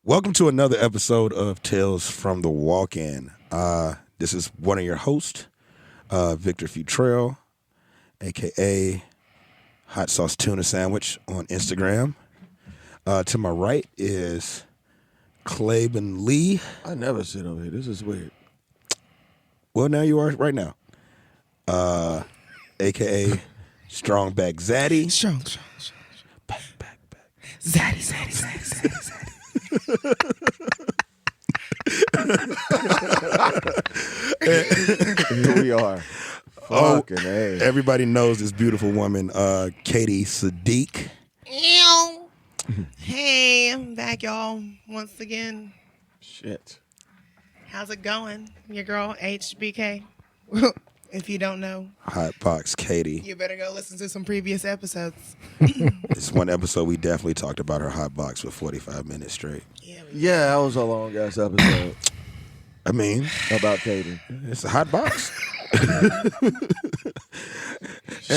Welcome to another episode of Tales from the Walk-In. This is one of your hosts, Victor Futrell, a.k.a. Hot Sauce Tuna Sandwich on Instagram. To my right is Claben Lee. I never sit over here. This is weird. Well, now you are right now. A.k.a. Strongback Zaddy. Strong. Back. Zaddy. Here we are. Fucking A. Everybody knows this beautiful woman, Katie Sadiq. Ew. Hey, I'm back, y'all, once again. Shit. How's it going? Your girl, HBK. If you don't know, Hot Box Katie. you better go listen to some previous episodes. This one episode we definitely talked about her hot box for 45 minutes straight. Yeah, that was a long ass episode I mean, about Katie. it's a hot box.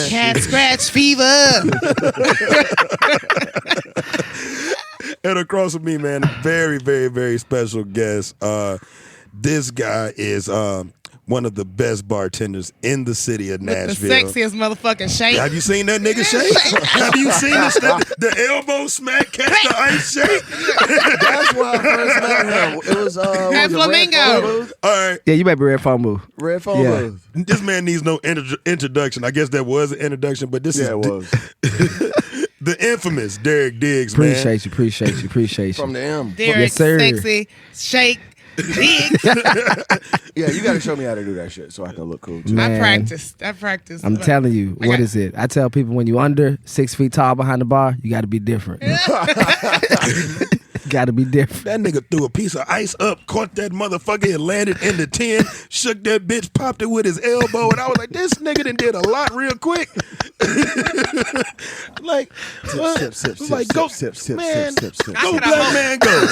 Cat scratch fever. And across from me, man, a very, very, very special guest. This guy is one of the best bartenders in the city of Nashville. The sexiest motherfucking shake. Have you seen that nigga shake? Have you seen the elbow smack, catch the ice shake? That's why I first met him. It was At Flamingo. Red Phone Booth? All right, Yeah, you might be Red Phone Booth. Red Phone Yeah. Booth. this man needs no introduction. I guess that was an introduction, but this Yeah, is it was. the infamous Derek Diggs, man. Appreciate you. From the M. Derek, Yes, sir. sexy, shake, big. Yeah, you got to show me how to do that shit so I can look cool, too. Man. I practiced. I'm telling you, I what got- is it? I tell people when you under 6 feet tall behind the bar, you got to be different. Got to be different. That nigga threw a piece of ice up, caught that motherfucker, and landed in the tin, shook that bitch, popped it with his elbow, and I was like, this nigga done did a lot real quick. Like, Sip, like, go, sip, man, sip. go I black man, go.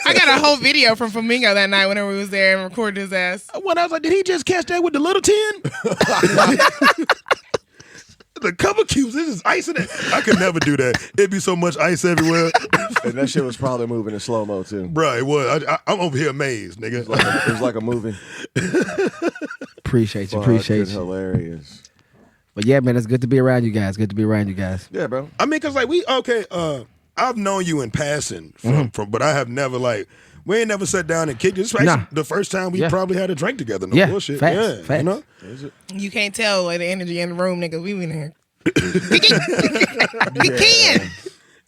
I got a whole video from Flamingo that night whenever we was there and recorded his ass. When I was like, did he just catch that with the little tin? The cover cubes, this is ice in it. I could never do that. It'd be so much ice everywhere. And that shit was probably moving in slow-mo, too. Bruh, it was. I'm over here amazed, nigga. It was like a movie. Appreciate you. Fucking hilarious. But yeah, man, it's good to be around you guys. Yeah, bro. I mean, cause like I've known you in passing from, but I have never we ain't never sat down and kicked it. This is Nah. the first time we Yeah. probably had a drink together. No Yeah, bullshit. facts, Yeah, facts. you know. Is it? You can't tell like the energy in the room, nigga. We in here. We can.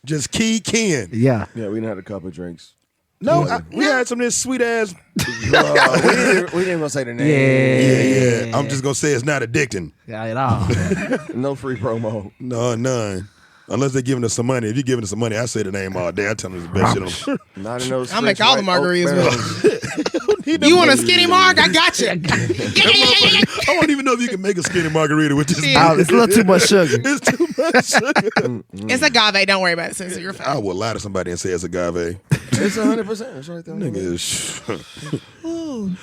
Just key Ken. Yeah. Yeah, we done had a couple drinks. No, we had some of this sweet ass. Bro, we didn't even say the name. Yeah. I'm just gonna say it's not addicting. Yeah, at all. No free promo. No, none. Unless they're giving us some money. If you're giving us some money, I say the name all day. I tell them it's the best shit on. Not in those. I'll make French all the white oak margaritas barrels. You want a skinny mark? I got you. I don't even know if you can make a skinny margarita with this. Shit. Oh, it's a little too much sugar. It's too much sugar. It's agave. Don't worry about it, sister. You're I fine. will lie to somebody and say it's agave. It's 100%. It's right there. Nigga is.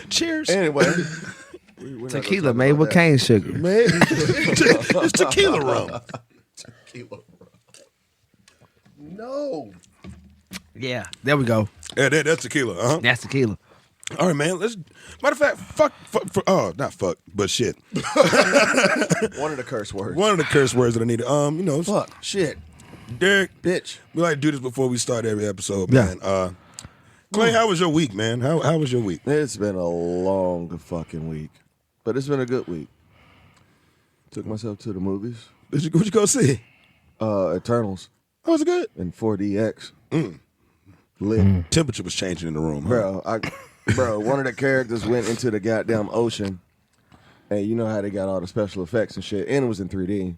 Cheers. Anyway. we're not gonna Tequila talk made about with that. cane sugar. Man, it's tequila rum. Tequila. No. Yeah, there we go. Yeah, that's tequila. Uh-huh. That's tequila. All right, man. Let's. Matter of fact, fuck. Not fuck, but shit. One of the curse words. One of the curse words that I need. Fuck. Shit. Derek, Bitch. we like to do this before we start every episode, Yeah. man. Clay, how was your week, man? How was your week? It's been a long fucking week. But it's been a good week. Took myself to the movies. What you go see? Eternals How was it good? in 4DX. Lit. Temperature was changing in the room, huh? Bro, one of the characters went into the goddamn ocean. And you know how they got all the special effects and shit. And it was in 3D.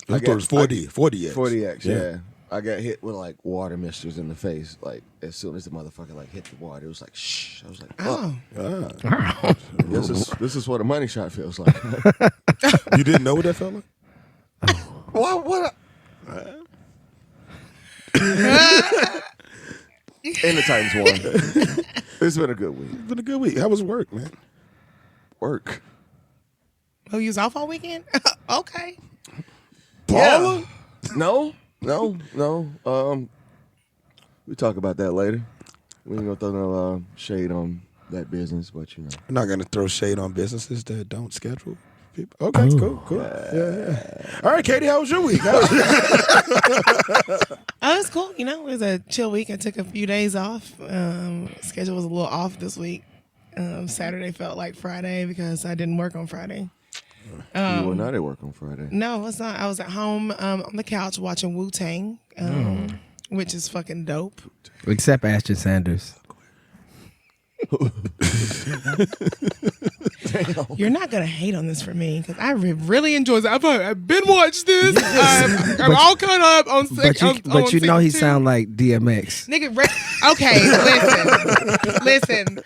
I thought it was 4D. 4DX. 4DX, yeah. I got hit with like water misters in the face. Like as soon as the motherfucker like hit the water, it was like shh. I was like, fuck. This is what a money shot feels like. You didn't know what that felt like? What? And the Titans won. It's been a good week. It's been a good week. How was work, man? Work. Oh, you was off all weekend? Okay. Baller? No. We talk about that later. We ain't gonna throw no shade on that business, but you know. I'm not gonna throw shade on businesses that don't schedule people. Okay, cool. Yeah. All right, Katie, how was your week? Oh, it was cool. You know, it was a chill week. I took a few days off. Schedule was a little off this week. Saturday felt like Friday because I didn't work on Friday. You were not at work on Friday. No, it's not. I was at home on the couch watching Wu-Tang, which is fucking dope. Except Ashton Sanders. You're not gonna hate on this for me because I really enjoy it. I've been watched this. I'm all caught up on. But you know he sound like DMX. Nigga, okay, listen.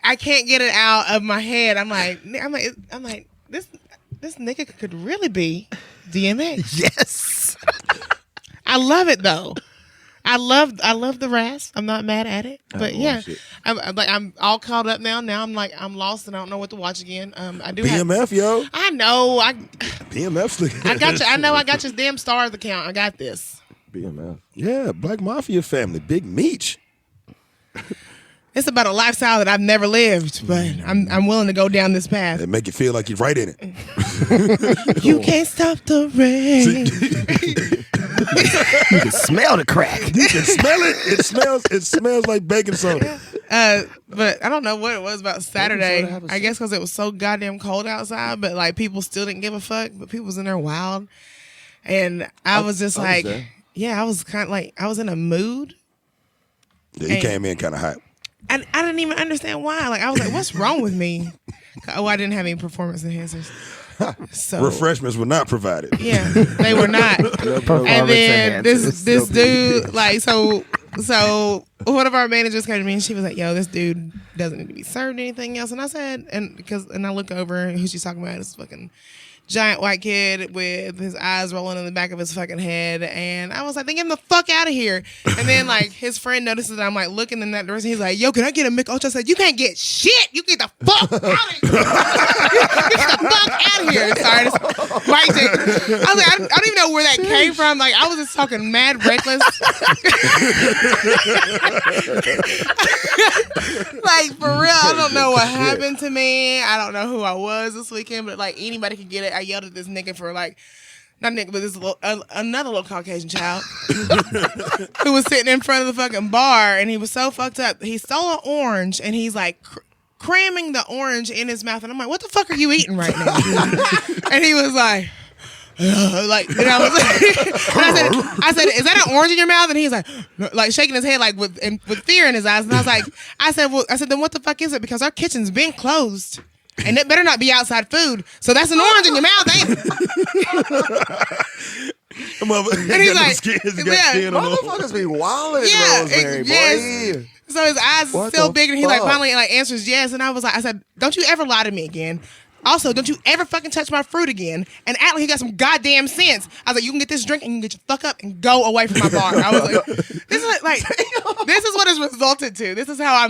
I can't get it out of my head. I'm like, this nigga could really be DMX. Yes. I love it though. I love the rasp. I'm not mad at it, but yeah, I'm all caught up now. Now I'm lost and I don't know what to watch again. I do BMF, yo. I know. BMF's looking. I got you. I know. I got your damn stars account. I got this. BMF. Yeah, Black Mafia family, Big Meech. It's about a lifestyle that I've never lived, but I'm willing to go down this path. It make you feel like you're right in it. You can't stop the rain. You can smell the crack. You can smell it. It smells like baking soda. But I don't know what it was about Saturday. I guess because it was so goddamn cold outside, but like people still didn't give a fuck. But people was in there wild, and I was just like, yeah, I was kind of like I was in a mood. Yeah, you came in kind of hot. And I didn't even understand why. Like I was like, what's wrong with me? Oh, I didn't have any performance enhancers. So refreshments were not provided. Yeah, they were not. And then this dude, like, so one of our managers came to me and she was like, "Yo, this dude doesn't need to be served anything else." And I said, and I look over and who she's talking about is fucking giant white kid with his eyes rolling in the back of his fucking head. And I was like, then get him the fuck out of here. And then like his friend notices that I'm like looking in that direction. He's like, yo, can I get a Mick Ultra? I said, you can't get shit. You get the fuck out of here. Get the fuck out of here. Sorry. White chick. I was like, I don't even know where that came from. Like I was just talking mad reckless. Like for real, I don't know what happened to me. I don't know who I was this weekend, but like anybody could get it. I yelled at this nigga for like, not nigga, but this another little Caucasian child who was sitting in front of the fucking bar, and he was so fucked up. He stole an orange, and he's like cramming the orange in his mouth, and I'm like, what the fuck are you eating right now? And he was like, and I was like, I said, is that an orange in your mouth? And he's like shaking his head like with fear in his eyes. And I was like, I said, then what the fuck is it? Because our kitchen's been closed. And it better not be outside food. So that's an orange in your mouth, ain't it? And he's like, motherfuckers be wildin', Rosemary, boy. So his eyes is still big, and he like finally like answers yes. And I said, don't you ever lie to me again. Also, don't you ever fucking touch my fruit again and act like you got some goddamn sense. I was like, you can get this drink and you can get your fuck up and go away from my bar. I was like, this is what it's resulted to. This is how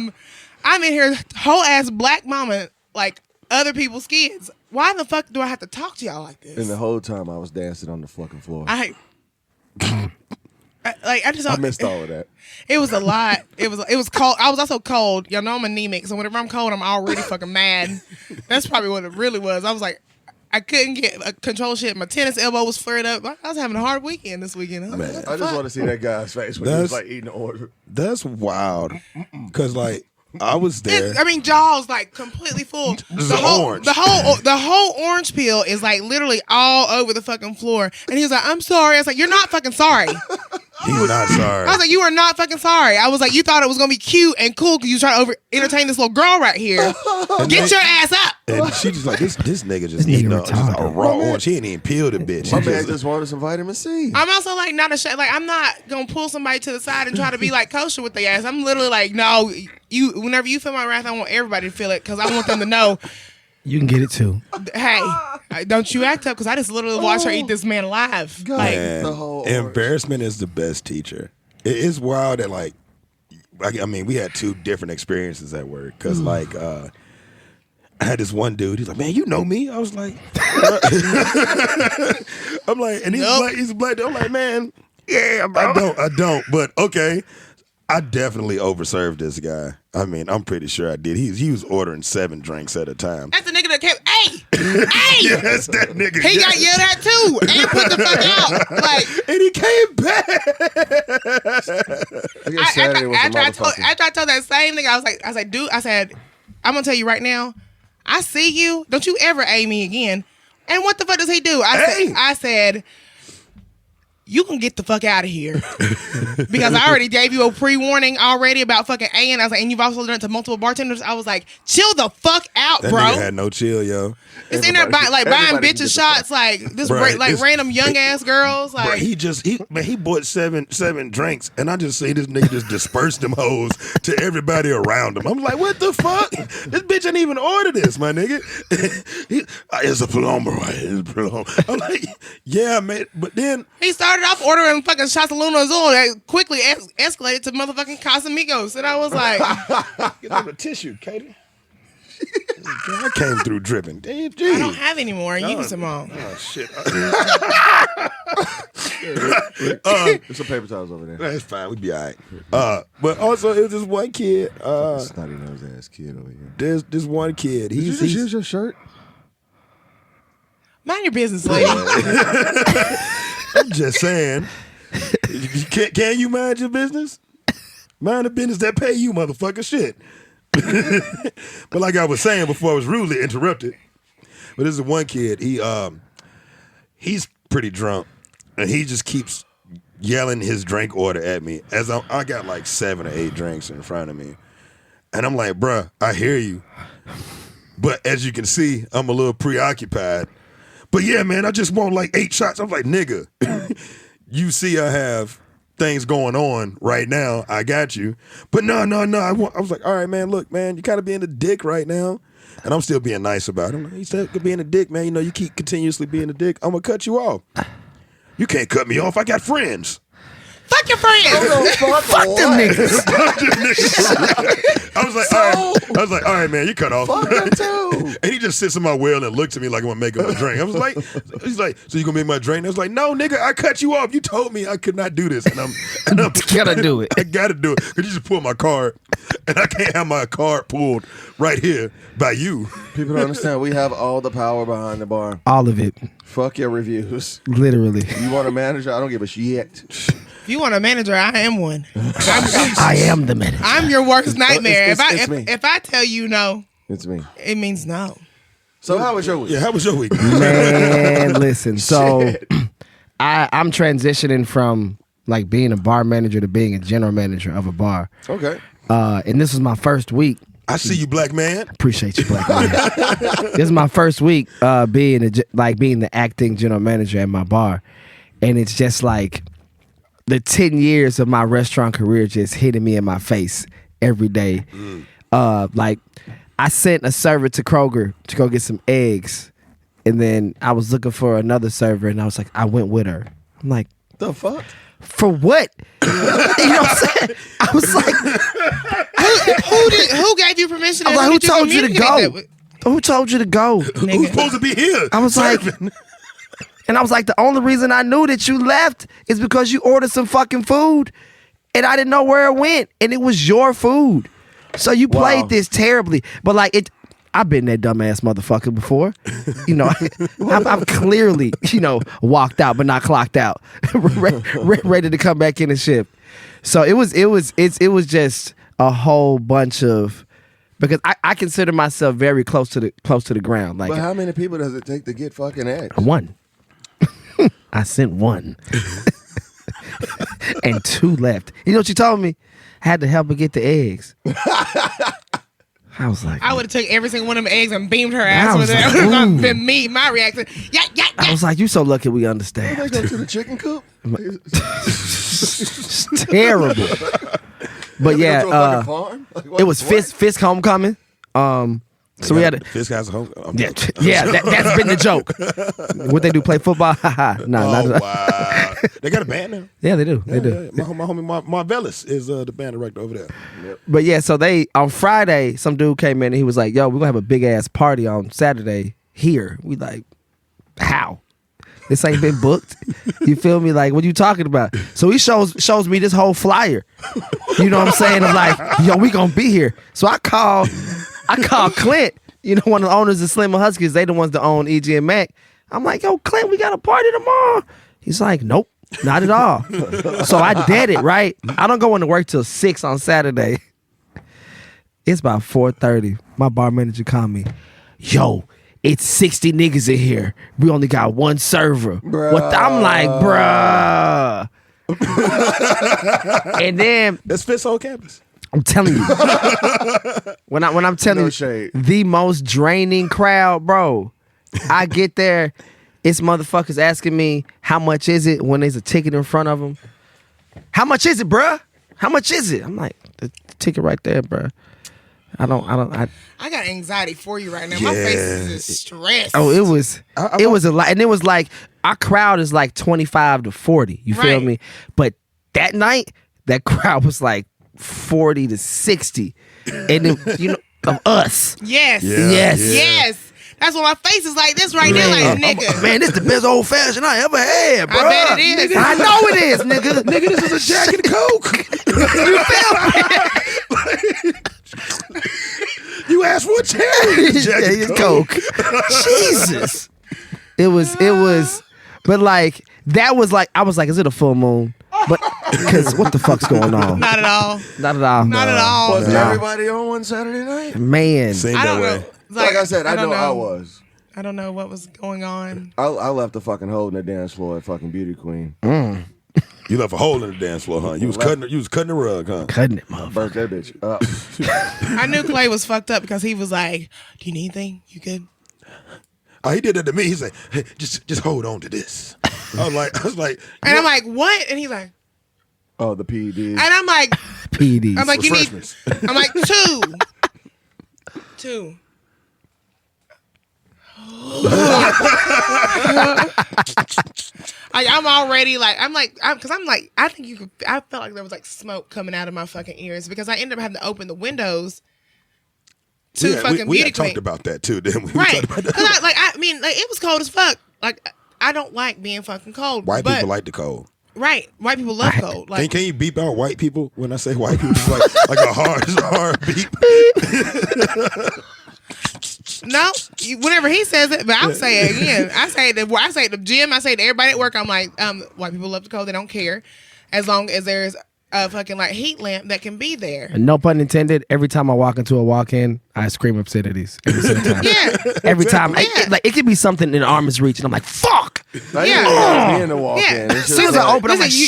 I'm in here, whole ass black mama, like other people's kids. Why the fuck do I have to talk to y'all like this? And the whole time I was dancing on the fucking floor. I missed all of that. It was a lot. It was cold. I was also cold. Y'all know I'm anemic, so whenever I'm cold, I'm already fucking mad. That's probably what it really was. I was like, I couldn't get control shit. My tennis elbow was flared up. I was having a hard weekend this weekend. I just want to see that guy's face when he was like eating the order. That's wild. Because like I was there. Jaw's like completely full. The whole orange peel is like literally all over the fucking floor. And he was like, I'm sorry. I was like, you're not fucking sorry. He's not sorry. I was like, you are not fucking sorry. I was like, you thought it was gonna be cute and cool because you trying to entertain this little girl right here. Get your ass up. And she just like this nigga just eating a raw orange. He ain't even peeled a bitch. My man just wanted some vitamin C. I'm also like not ashamed. Like I'm not gonna pull somebody to the side and try to be like kosher with their ass. I'm literally like, no, whenever you feel my wrath, I want everybody to feel it because I want them to know. You can get it too. Hey, don't you act up because I just literally watched her eat this man alive. Like, embarrassment is the best teacher. It is wild that like we had two different experiences at work because like I had this one dude. He's like, man, you know me. I was like, I'm like, and he's black. He's a black dude. I'm like, man, yeah, I don't, but okay. I definitely overserved this guy. I mean, I'm pretty sure I did. He was ordering 7 drinks at a time. That's the nigga that kept, hey! Yeah, that's that nigga. He got yelled at too and put the fuck out. Like, and he came back. After I told that same nigga, I was like, dude, I said, I'm gonna tell you right now, I see you. Don't you ever A me again. And what the fuck does he do? I said, you can get the fuck out of here. Because I already gave you a pre-warning already about fucking A, and I was like, and you've also done it to multiple bartenders. I was like, chill the fuck out, that bro. Nigga had no chill, yo. It's in there buying bitches shots, like this, like random young ass girls. Like he bought seven drinks, and I just see this nigga just disperse them hoes to everybody around him. I'm like, what the fuck? This bitch didn't even order this, my nigga. It's a plumber, right? It's a plumber. I'm like, yeah, man. But then he started off ordering fucking shots of Luna Azul that quickly escalated to motherfucking Casamigos, and I was like, get on the tissue, Katie. I came through dripping. Damn, I don't have any more. Use them all. Oh shit! There's some paper towels over there. That's fine. We'd be all right. But also, it was this one kid. Snotty nose ass kid over here. There's this one kid. Did you just use your shirt? Mind your business, lady. I'm just saying. Can you mind your business? Mind the business that pay you, motherfucker. Shit. But like I was saying before, I was rudely interrupted. But this is one kid. He's pretty drunk, and he just keeps yelling his drink order at me as I got like 7 or 8 drinks in front of me, and I'm like, bruh, I hear you, but as you can see, I'm a little preoccupied. But yeah, man, I just want like 8 shots. I'm like, nigga, you see, I have things going on right now. I got you. But no. I was like, all right, man, look, man, you kind of being a dick right now. And I'm still being nice about it. I'm like, you still being a dick, man. You know, you keep continuously being a dick. I'm going to cut you off. You can't cut me off. I got friends. Fuck your friends. Fuck them niggas. I was like, all right, man, you cut off. Fuck them too. And he just sits in my well and looks at me like I'm gonna make him a drink. I was like, he's like, so you gonna make my drink? I was like, no, nigga, I cut you off. You told me I could not do this, and I'm Gotta do it. I gotta do it because you just pulled my card, and I can't have my card pulled right here by you. People don't understand. We have all the power behind the bar. All of it. Fuck your reviews. Literally. You want a manager? I don't give a shit. If you want a manager, I am one. I am the manager. I'm your worst nightmare. It's me. If I tell you no, It's me. it means no. So how was your week? Yeah, how was your week? Man, listen. So I'm transitioning from like being a bar manager to being a general manager of a bar. Okay. And this was my first week. I see you, black man. Appreciate you, black man. This is my first week being the acting general manager at my bar, and it's just like the 10 years of my restaurant career just hitting me in my face every day. Like I sent a server to Kroger to go get some eggs, and then I was looking for another server, and I was like, I went with her. I'm like, The fuck? for what? You know what I'm saying? I was like, Who gave you permission? I'm like, who told you to go? Who told you to go? Who's supposed to be here? I was like, and I was like, the only reason I knew that you left is because you ordered some fucking food, and I didn't know where it went, and it was your food. So you played this terribly, but like it. I've been that dumbass motherfucker before, you know. I've clearly, walked out but not clocked out, ready to come back in and shift. So it was just a whole bunch of, because I consider myself very close to the ground. Like, But how many people does it take to get fucking eggs? one. I sent one, and 2 left. You know what you told me? I had to help her get the eggs. I was like, I would have took every single one of them eggs and beamed her ass with it. like, That would have ooh. been me. My reaction. Yeah. I was like, you so lucky we They understand. go to the chicken coop? It's terrible. But They yeah, go to a fucking farm? Like, what- it was what? Fisk homecoming. So we had This guy's home. yeah, that's been the joke. What they do, play football? No, Oh, not wow. They got a band now. Yeah, they do. They do. Yeah. My homie Marvellis is the band director over there. But yeah, so on Friday, some dude came in and he was like, yo, we're gonna have a big ass party on Saturday here. We like, how? This ain't been booked. You feel me? Like, what you talking about? So he shows me this whole flyer. You know what I'm saying? I'm like, yo, we gonna be here. So I call Clint, you know, one of the owners of Slim and Huskies. They the ones that own EG and Mac. I'm like, yo, Clint, we got a party tomorrow. He's like, nope, not at all. So I did it, right? I don't go into work till 6 on Saturday. It's about 4:30. My bar manager called me. Yo, it's 60 niggas in here. We only got one server. I'm like, bruh. And then That's Fitz whole campus. I'm telling you. when I'm telling No you, shade. the most draining crowd, bro. I get there, it's motherfuckers asking me, how much is it when there's a ticket in front of them? How much is it, bruh? How much is it? I'm like, the ticket right there, bruh. I got anxiety for you right now. My face is just stressed. Oh, it was a lot. And it was like, our crowd is like 25 to 40. You feel Right. me? But that night, that crowd was like 40 to 60. And it, you know, of us. Yes. Yeah. Yes. Yeah. Yes. That's why my face is like this right now, like nigga. Man, this the best old fashioned I ever had, bro. I bet it is. I know it is, nigga. Nigga, this is a Jack and Coke. You feel me? You asked for a cherry. Jack Yeah, and it's Coke. Jesus. It was, but like, that was like, I was like, is it a full moon? But, because what the fuck's going on? Not at all. Not at all. Not at all. Was No. everybody on one Saturday night? Man. Seemed I that don't way. know. Like I said, I don't know I was. I don't know what was going on. I left the fucking hole in the dance floor at fucking Beauty Queen. You left a hole in the dance floor, huh? You was cutting the rug, huh? Cutting it, motherfucker. Burnt that bitch up. I knew Clay was fucked up because he was like, "Do you need anything? You good?" Oh, he did that to me. He's like, hey, just hold on to this. I was like, And I'm like, "What?" And he's like, Oh, the PED. and I'm like, PDs. I'm like, you need. refreshments. I'm like, two. I'm already like, because I'm like, I think you could. I felt like there was like smoke coming out of my fucking ears because I ended up having to open the windows to fucking we Beauty had Queen. talked about that too, didn't we? We Right. talked about that. Because I mean, like, it was cold as fuck. Like, I don't like being fucking cold. White but, people like the cold. Right. White people love cold. Like, Can you beep out white people when I say white people? It's like a hard beep. no, whenever he says it, but I'll say it again. I say it at the gym. I say it to everybody at work. I'm like, white people love the cold. They don't care as long as there's a fucking like heat lamp that can be there. And no pun intended. Every time I walk into a walk-in, I scream obscenities. Every single time. Yeah. Every time. Yeah. It could be something in arm's reach, and I'm like, fuck. I Yeah. didn't even gotta be in the walk-in. Yeah. It's As soon just as I like- open, I'm like, you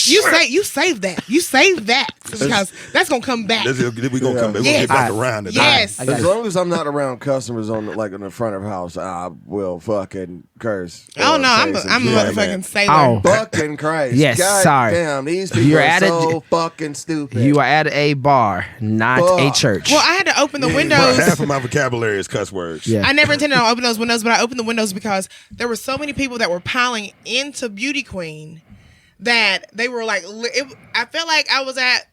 save that. You save that because that's gonna come back. We gonna come back. Yes. We'll get back around it. Yes. I got As you. long as I'm not around customers on in the front of the house, I will fucking curse. Oh or no, I'm say a some shit. motherfucking man. sailor. Oh. Fucking Christ. Yes, God sorry. Damn, these people You're are at a- so fucking stupid. You are at a bar, not a Fuck. church. Well, I had to open the Bro, windows. half of my vocabulary is cuss words. Yeah. I never intended on opening those windows, but I opened the windows because there were so many people that were piling into Beauty Queen that they were like, I felt like I was at.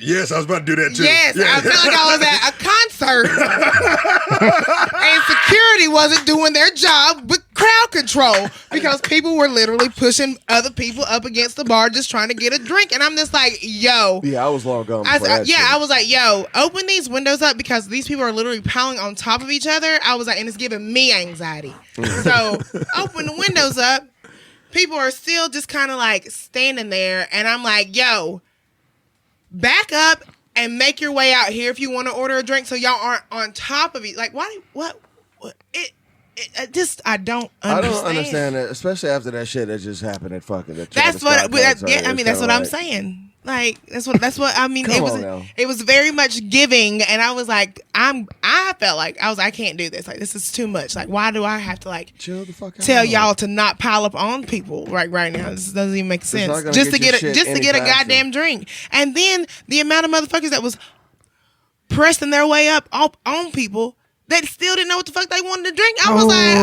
Yes, I was about to do that too. Yes, Yeah. I felt like I was at a concert and security wasn't doing their job with crowd control because people were literally pushing other people up against the bar just trying to get a drink. And I'm just like, yo. Yeah, I was long gone. before that shit. I was like, yo, open these windows up because these people are literally piling on top of each other. I was like, and it's giving me anxiety. So open the windows up. People are still just kind of like standing there. And I'm like, yo, back up and make your way out here if you want to order a drink so y'all aren't on top of it. Like, why? What? I don't understand. I don't understand it, especially after that shit that just happened at fucking. That's what. That's what I'm saying. Like that's what I mean. Come on now. It was very much giving, and I was like, I felt like I can't do this. Like this is too much. Like why do I have to like Chill the fuck out. tell y'all to not pile up on people right now? This doesn't even make not sense. gonna Just to get get your a shit just to any get a faster. goddamn drink, and then the amount of motherfuckers that was pressing their way up on people that still didn't know what the fuck they wanted to drink. I was like,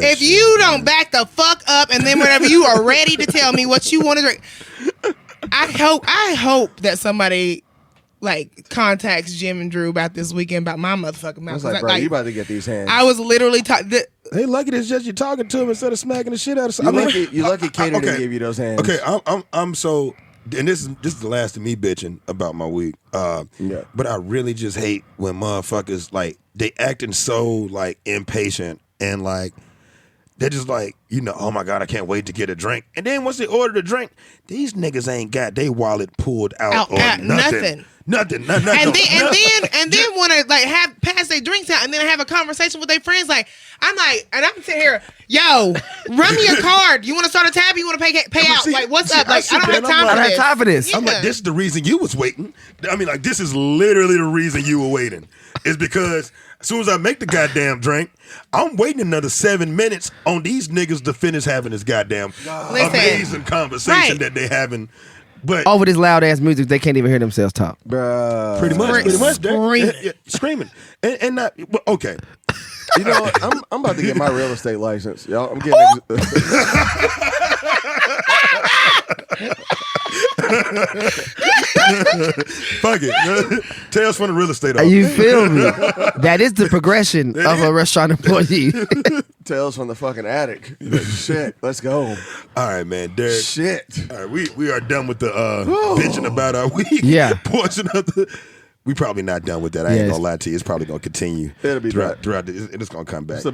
if you don't back the fuck up, and then whenever you are ready to tell me what you want to drink, I hope that somebody like contacts Jim and Drew about this weekend about my motherfucking I mouth. was like, bro, you about to get these hands. I was literally They lucky it's just you talking to him instead of smacking the shit out of something. You lucky Cater didn't give you those hands. Okay, I'm so, and this is the last of me bitching about my week. But I really just hate when motherfuckers like they acting so like impatient and like they're just like, oh my God, I can't wait to get a drink. And then once they order the drink, these niggas ain't got their wallet pulled out or nothing. Nothing. And then want to like have pass their drinks out and then have a conversation with their friends. Like I'm sitting here, yo, run me a card. You want to start a tab? You want to pay out? Like what's up? Like I don't have time for this. I'm like, this is the reason you was waiting. I mean, like this is literally the reason you were waiting. Is because as soon as I make the goddamn drink, I'm waiting another 7 minutes on these niggas to finish having this goddamn amazing conversation that they having. But over this loud ass music, they can't even hear themselves talk. Bruh. Pretty much. Screaming. And not, okay. You know what? I'm about to get my real estate license. Y'all, I'm getting fuck it. Tales from the real estate office. You feel me? That is the progression of a restaurant employee. Tales from the fucking attic. Shit, let's go. All right, man. Derek. Shit. All right, we are done with the bitching about our week. Yeah. Portion of the. We probably not done with that. I ain't gonna lie to you. It's probably gonna continue. It'll be throughout it's gonna come back. It's the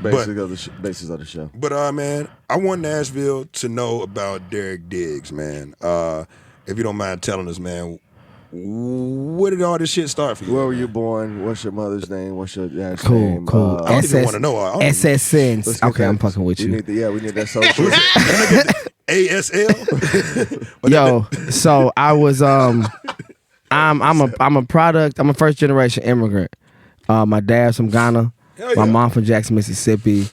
basis of the show. But man, I want Nashville to know about Derek Diggs, man. If you don't mind telling us, man, where did all this shit start for you? Where were you born? What's your mother's name? What's your dad's name? Cool. I don't even want to know. SSNs. Okay, I'm fucking with you. We need that social. ASL. Yo, so I was I'm a product. I'm a first generation immigrant. My dad's from Ghana. My mom from Jackson, Mississippi.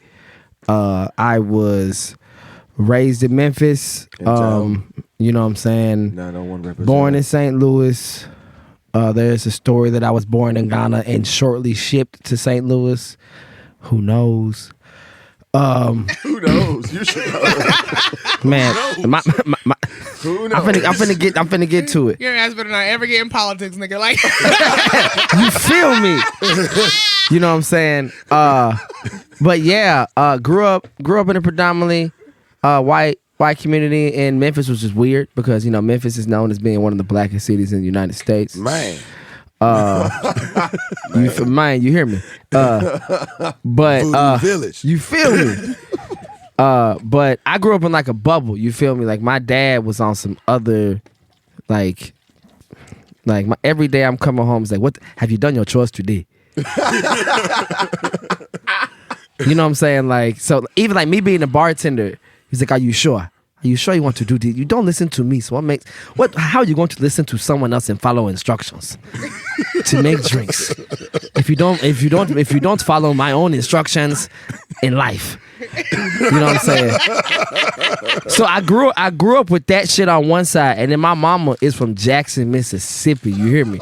I was raised in Memphis. You know what I'm saying? 901 represent. Born in St. Louis. There's a story that I was born in Ghana and shortly shipped to St. Louis. Who knows? Who knows? You should know. Man, Who knows? I'm finna get to it. Your ass better not ever get in politics, nigga. Like You feel me? You know what I'm saying? But yeah, grew up in a predominantly white community in Memphis, which is weird because Memphis is known as being one of the blackest cities in the United States. Man. You hear me? But Village. You feel me? But I grew up in like a bubble. You feel me? Like my dad was on some other, like every day I'm coming home. It's like, what? Have you done your chores today? You know what I'm saying? Like, so even like me being a bartender, he's like, are you sure? Are you sure you want to do this? You don't listen to me. So how are you going to listen to someone else and follow instructions to make drinks? If you don't follow my own instructions in life. You know what I'm saying? So I grew up with that shit on one side, and then my mama is from Jackson, Mississippi. You hear me?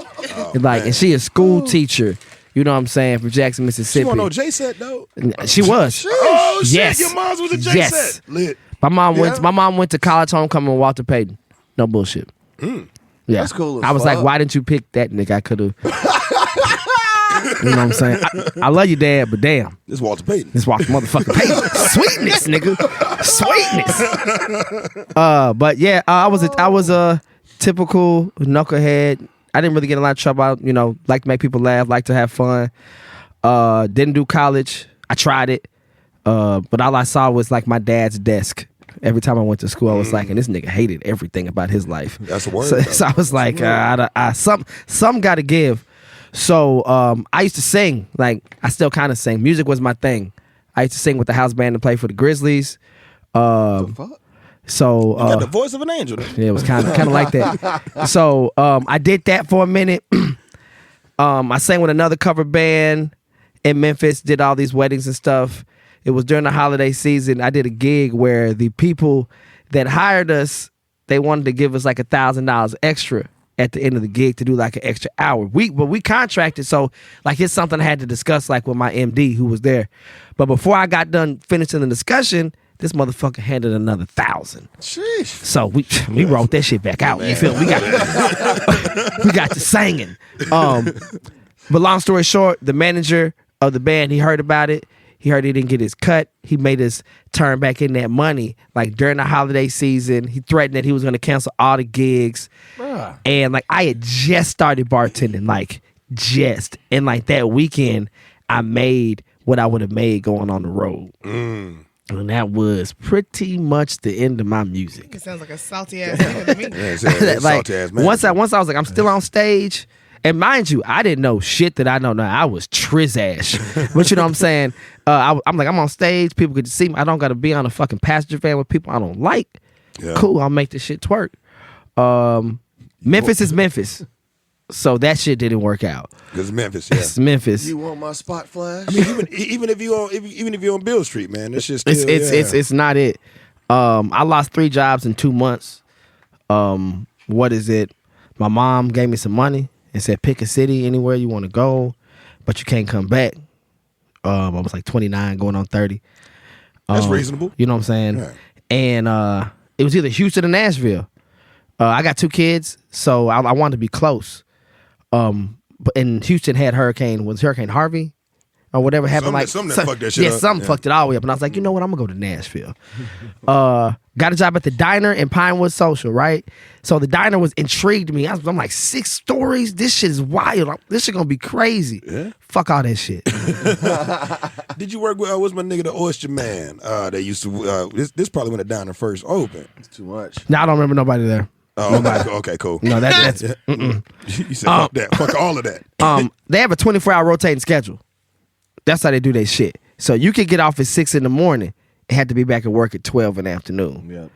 And she a school teacher. You know what I'm saying? From Jackson, Mississippi. You want no J-Set though? She was. Oh shit! Yes. Your mom's was a J-Set. Yes. Lit. My mom went to college homecoming with Walter Payton. No bullshit. Yeah. That's cool as I was fuck. like, why didn't you pick that nigga? I could have. You know what I'm saying? I love you, Dad, but damn. This Walter Payton. This Walter motherfucking Payton. Sweetness, nigga. Sweetness. But yeah, I was a typical knucklehead. I didn't really get in a lot of trouble. I, like to make people laugh, like to have fun. Didn't do college. I tried it. But all I saw was like my dad's desk. Every time I went to school, I was like, and this nigga hated everything about his life. That's a word. So I was like, some got to give. So I used to sing. Like, I still kind of sing. Music was my thing. I used to sing with the house band and play for the Grizzlies. The fuck? So You got the voice of an angel. yeah, it was kind of like that. So I did that for a minute. I sang with another cover band in Memphis. Did all these weddings and stuff. It was during the holiday season. I did a gig where the people that hired us, they wanted to give us like $1,000 extra at the end of the gig to do like an extra hour. But we contracted, so like it's something I had to discuss like with my MD who was there. But before I got done finishing the discussion, this motherfucker handed another $1,000. Sheesh. So we wrote that shit back out. You feel me? We got to singing. But long story short, the manager of the band, he heard about it. He heard he didn't get his cut. He made us turn back in that money. Like during the holiday season, he threatened that he was going to cancel all the gigs. Bruh. And like I had just started bartending, like just. And like that weekend, I made what I would have made going on the road. And that was pretty much the end of my music. It sounds like a salty ass nigga to me. Yeah, it's Like salty ass man. once I was like, I'm still on stage. And mind you, I didn't know shit that I know now. I was trizash. But you know what I'm saying? I'm like, I'm on stage. People could see me. I don't got to be on a fucking passenger van with people I don't like. Yeah. Cool, I'll make this shit twerk. Memphis is Memphis. So that shit didn't work out. Because Memphis, yeah. It's Memphis. You want my spot flash? I mean, even if you're on Bill Street, man, it's just still, It's not it. I lost 3 jobs in 2 months. What is it? My mom gave me some money and said, pick a city anywhere you want to go, but you can't come back. I was like 29 going on 30. That's reasonable. You know what I'm saying? Yeah. And it was either Houston or Nashville. I got 2 kids, so I wanted to be close. But in Houston had Hurricane Harvey or whatever happened. Something that fucked that shit up. Something fucked it all the way up. And I was like, you know what? I'm gonna go to Nashville. Got a job at the diner in Pinewood Social, right? So the diner was intrigued me. I'm like, 6 stories. This shit is wild. This shit gonna be crazy. Yeah. Fuck all that shit. Did you work with what's my nigga the Oyster Man? They used to this probably when the diner first opened. It's too much. Now I don't remember nobody there. Oh, okay, cool. No, that's You said fuck that. Fuck all of that. they have a 24-hour rotating schedule. That's how they do their shit. So you could get off at 6 in the morning and had to be back at work at 12 in the afternoon. Yeah.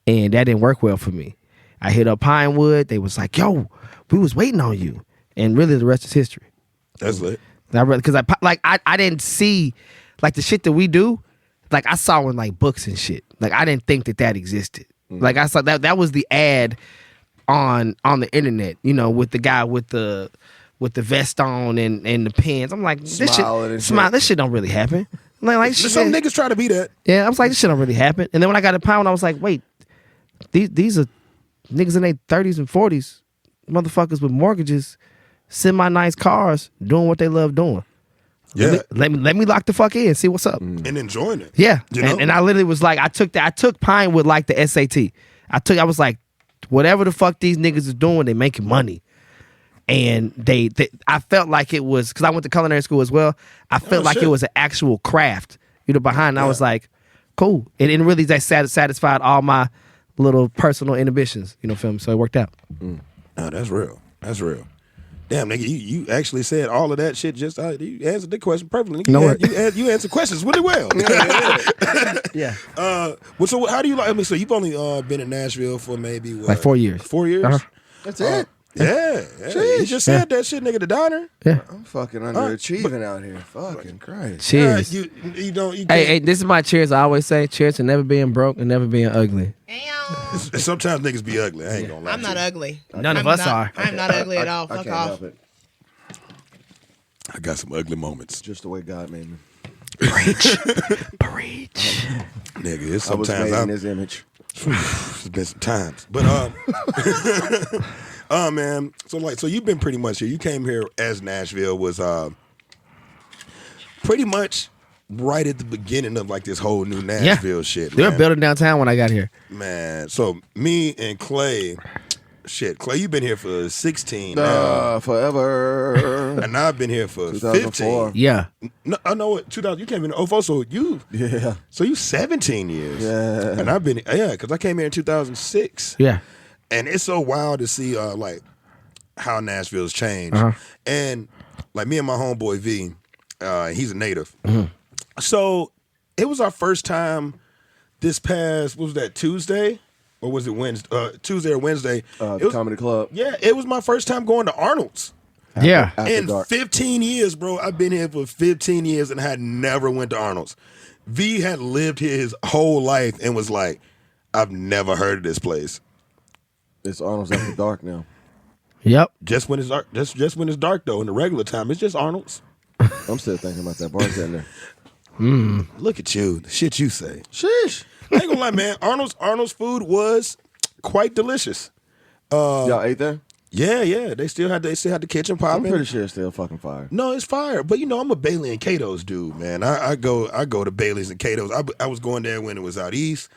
And that didn't work well for me. I hit up Pinewood. They was like, yo, we was waiting on you. And really the rest is history. That's lit. Because I didn't see, like the shit that we do, like I saw in like books and shit. Like I didn't think that existed. Like I saw that was the ad on the internet, you know, with the guy with the vest on and the pins. I'm like, this shit don't really happen. Like Some niggas try to be that. yeah, I was like, this shit don't really happen. And then when I got to Pound, I was like, wait, these are niggas in their 30s and 40s, motherfuckers with mortgages, semi-nice cars, doing what they love doing. Yeah. Let me lock the fuck in, see what's up. And enjoying it. Yeah. You know? And I literally was like, I took Pinewood like the SAT. I was like, whatever the fuck these niggas is doing, they making money. And I felt like it was, because I went to culinary school as well, I felt like shit. it was an actual craft, you know, behind. I was like, cool. And it really satisfied all my little personal inhibitions, you know, feel me? So it worked out. Oh, that's real. That's real. Damn, nigga, you actually said all of that shit. Just you answered the question perfectly. Nigga. You answered questions really well. Yeah. Well, so how do you like? I mean, so you've only been in Nashville for maybe what, Like 4 years. 4 years. Uh-huh. That's it. Yeah. You just said that shit, nigga. The diner. Yeah. I'm fucking underachieving out here. Fucking Christ. Cheers. You don't. You Hey, can't- this is my cheers. I always say cheers to never being broke and never being ugly. Damn. Sometimes niggas be ugly. I ain't gonna lie. I'm not ugly. None of us are. I'm not ugly at all. I Fuck can't off. help it. I got some ugly moments, Just the way God made me. Preach. nigga. It's I was sometimes made in I'm. His image. It's been some times, but man. So you've been pretty much here. You came here as Nashville was pretty much right at the beginning of like this whole new Nashville shit. They were man. building downtown when I got here. Man, so me and Clay, Clay, you've been here for 16 now, Forever. and I've been here for 2004. 15. Yeah. No, I know what 2000. You came in 04, so you Yeah. 17 years. Yeah. And I've been because I came here in 2006. Yeah. And it's so wild to see like how Nashville's changed. Uh-huh. And like me and my homeboy V, he's a native. Mm-hmm. So it was our first time this past, what was that, Tuesday? Or was it Wednesday? Tuesday or Wednesday? It was, Comedy Club. yeah, it was my first time going to Arnold's. Yeah. After In dark. 15 years, bro. I've been here for 15 years and had never went to Arnold's. V had lived here his whole life and was like, I've never heard of this place. It's Arnold's After Dark now. Yep. Just when it's dark, just when it's dark though. In the regular time, it's just Arnold's. I'm still thinking about that bartender. Look at you, the shit you say. Sheesh. I ain't gonna lie, man. Arnold's food was quite delicious. Y'all ate there? Yeah. They still had the kitchen I'm popping. pretty sure it's still fucking fire. No, it's fire. But I'm a Bailey and Cato's dude, man. I go to Bailey's and Cato's. I was going there when it was out east,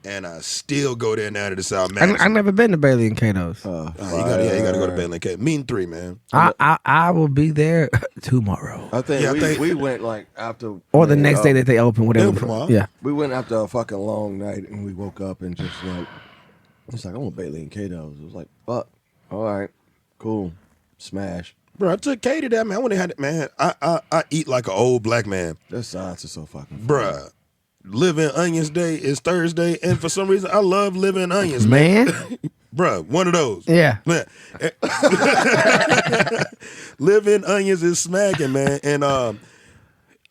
and I still go there now that it's out Madison. I never been to Bailey and Cato's. You gotta go to Bailey and Cato's. Mean 3, man. I will be there tomorrow. I think we went like after Or the next day that they open, whatever. They open tomorrow? Yeah. we went after a fucking long night and we woke up and just like it's like I want Bailey and Cato's. It was like fuck. All right, cool, smash. Bro, I took Katie there, man. I went and had it, man. I eat like an old black man. Their sides are so fucking funny. Bruh. Living Onions Day is Thursday, and for some reason, I love living onions, man. Bruh, one of those. Yeah. Man. Living Onions is smacking, man. And I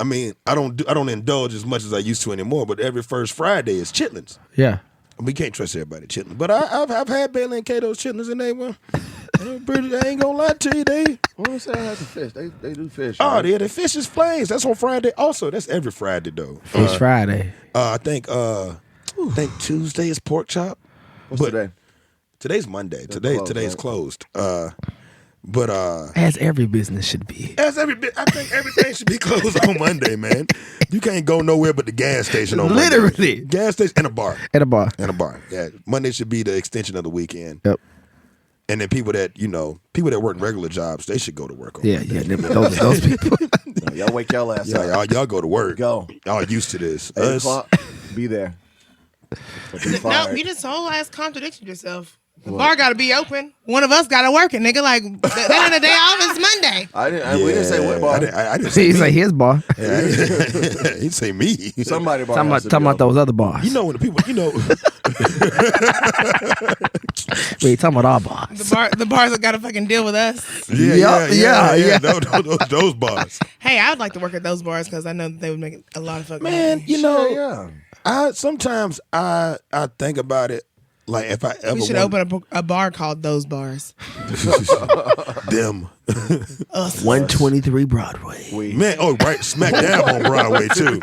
mean, I don't indulge as much as I used to anymore, but every first Friday is chitlins. Yeah. We can't trust everybody chitlins. But I've had Bailey and Cato's chitlins, and they were pretty. I ain't gonna lie to you, they. I want to say I had the fish. They do fish. Oh, right? yeah, the fish is flames. That's on Friday. Also, that's every Friday though. Fish Friday. I think Tuesday is pork chop. What's today? Today's Monday. Closed, Today's right? closed. But As every business should be. I think everything should be closed on Monday, man. You can't go nowhere but the gas station on Monday. Literally. Gas station and a bar. At a bar. And a bar. Yeah. Monday should be the extension of the weekend. Yep. And then people that work regular jobs, they should go to work on Yeah, Monday. yeah. Those people. No, y'all wake y'all ass up. Yeah, y'all go to work. Go. Y'all used to this. 8 Us, o'clock, be there. Be No, fired. you just whole ass contradicted yourself. The bar got to be open. One of us got to work it, nigga. Like, that ain't a day off. It's Monday. We didn't say what bar. I didn't say He's me. like his bar. He'd say me. Somebody bar. Talking has to about be open. those other bars. You know when the people, We ain't talking about our bars. The bars that got to fucking deal with us. Yeah. Those bars. Hey, I would like to work at those bars because I know that they would make a lot of fucking Man, money. Yeah. Sometimes I think about it, like if I ever We should open a bar called Those Bars. them. Us. 123 Broadway. Man, right, smack dab on Broadway too.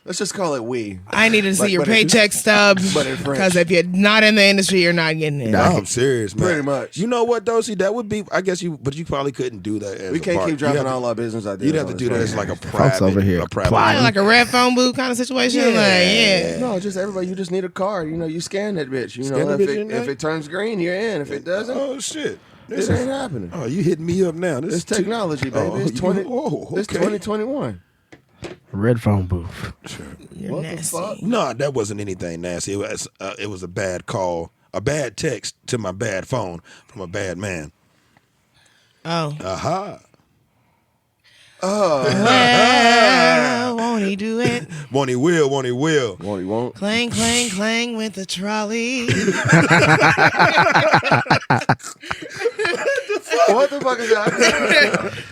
Let's just call it we. I needed to see your but in- paycheck stub but in French. because if you're not in the industry, you're not getting it. No, I'm serious, man. Pretty much. You know what, though? See, that would be. I guess but you probably couldn't do that. As We a can't bar. keep You'd dropping have to- all our business ideas. You'd have to on do that this as like a Folks private. over here a private. plotting. Like a red phone booth kind of situation. Yeah. No, just everybody. You just need a card. You scan that bitch. Scan the bitch in there? If it turns green, you're in. If it doesn't, Oh shit! this ain't happening. Oh, you hitting me up now? This It's technology, baby. Oh, It's 20. oh, It's okay. 2021. Red phone booth. You're What nasty. the fuck? No, that wasn't anything nasty. It was a bad call, a bad text to my bad phone from a bad man. Oh. Aha! Well, won't he do it? Won't he will? Won't he will? Won't he won't? Clang, clang, clang with the trolley. What the fuck is that?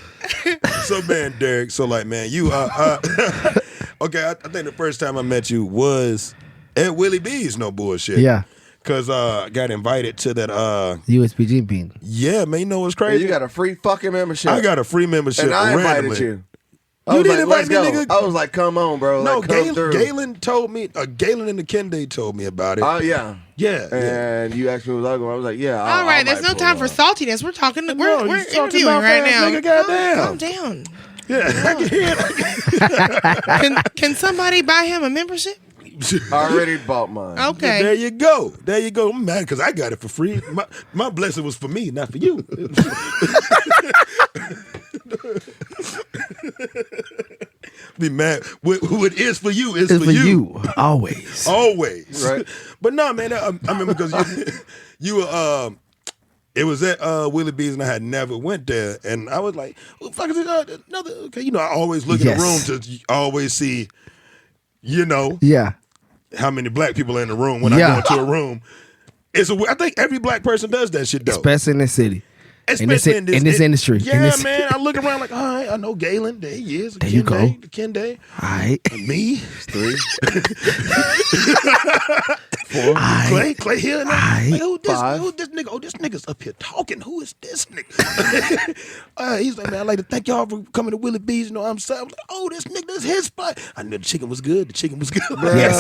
So man, Derek. So like, man, you okay. I think the first time I met you was at Willie B's. No bullshit. Yeah. Cause I got invited to that. USPG bean. Yeah, man. You know what's crazy? You got a free fucking membership. I got a free membership. and I invited randomly. you. You didn't invite Let's me, go. nigga. I was like, come on, bro. No, like, come through. Galen told me. Galen and the Kende told me about it. Oh yeah. Yeah. And you asked me was I going. I was like, yeah. All right, there's no time for saltiness. We're talking. We're you talking interviewing about right fast, now. nigga, goddamn. Calm down. Yeah, I can hear it. Can somebody buy him a membership? I already bought mine. Okay. There you go. There you go. I'm mad because I got it for free. My blessing was for me, not for you. Be mad. What is for you is It's for you. Always. Always. Right. But no, man, I remember because you were, it was at Willie B's and I had never went there. And I was like, what the fuck is it? Another, okay, you know, I always look in the room Yes. to always see, Yeah. how many black people are in the room when Yeah. I go into a room. I think every black person does that shit, though. Especially in this city. Especially in this industry. Yeah, In this- man. I look around like, all right, I know Galen. There he is. There you go. Kende. All right. And me. Three. Clay here and there. Like, who this nigga? Oh, this nigga's up here talking. Who is this nigga? He's like, man, I'd like to thank y'all for coming to Willie B's. You know what I'm saying? I was like, oh, this nigga, this his spot. I knew the chicken was good. The chicken was good. Yes.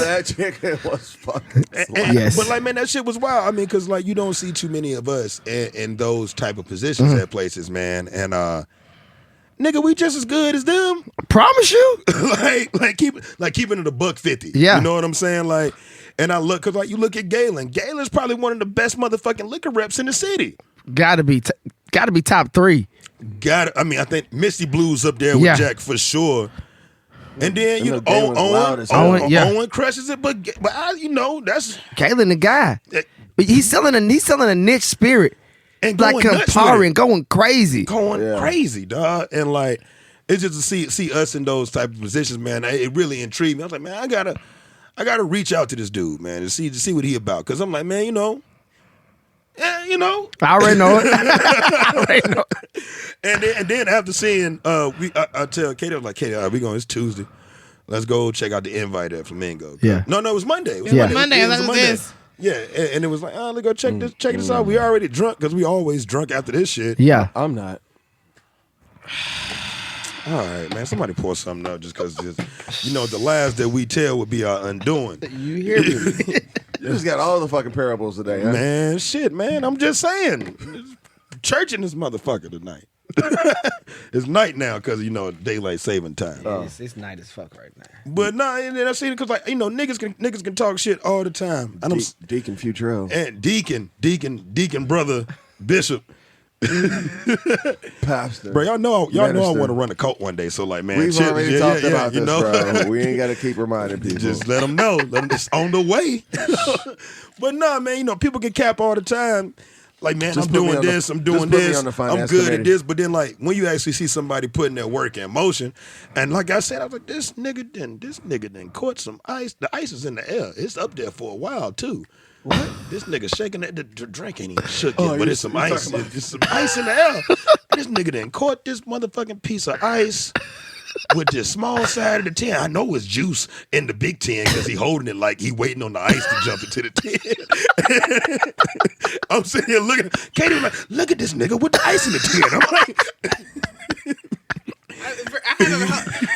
That chicken was fucking Yes. But like, man, that shit was wild. I mean, because like you don't see too many of us in those type of positions at places, man. And nigga, we just as good as them. Promise you. keeping it $1.50. Yeah. You know what I'm saying? Like, and I look, cause like you look at Galen. Galen's probably one of the best motherfucking liquor reps in the city. Gotta be top 3. I mean, I think Misty Blue's up there with Jack for sure. And then you know, Owen crushes it, but that's Galen the guy. But he's selling a niche spirit. And like empowering, going crazy. Crazy, dog. And like, it's just to see us in those type of positions, man. It really intrigued me. I was like, man, I gotta reach out to this dude, man, to see what he about. Cause I'm like, man, I already know it. And then after seeing, I tell Katie, I was like, Katie, all right, we going. It's Tuesday. Let's go check out the invite at Flamingo. Yeah. No, it was Monday. It was Monday. It was Monday. Yeah, and it was like, let's go check this out. We already drunk because we always drunk after this shit. Yeah, I'm not. All right, man. Somebody pour something up just because the lies that we tell would be our undoing. You hear me? You just got all the fucking parables today, huh? Man, shit, man. I'm just saying. Church in this motherfucker tonight. It's night now because daylight saving time. It's night as fuck right now. But and then I see it because niggas can talk shit all the time. And Deacon Futrell and Deacon brother Bishop. Pastor. Bro, y'all know I want to run a cult one day. So like, man, we've already talked about this, bro. We ain't got to keep reminding people. Just let them know. Let them just on the way. But nah, man, people can cap all the time. Like, man, I'm doing this, I'm doing this, I'm good at this. But then, like, when you actually see somebody putting their work in motion, and like I said, I was like, this nigga done caught some ice. The ice is in the air. It's up there for a while, too. What? This nigga shaking that. The drink ain't even shook yet, but it's some ice. It's some ice in the air. This nigga done caught this motherfucking piece of ice with this small side of the tin. I know it's juice in the big tin because he holding it like he waiting on the ice to jump into the tin. I'm sitting here looking. Katie like, look at this nigga with the ice in the tin. I'm like,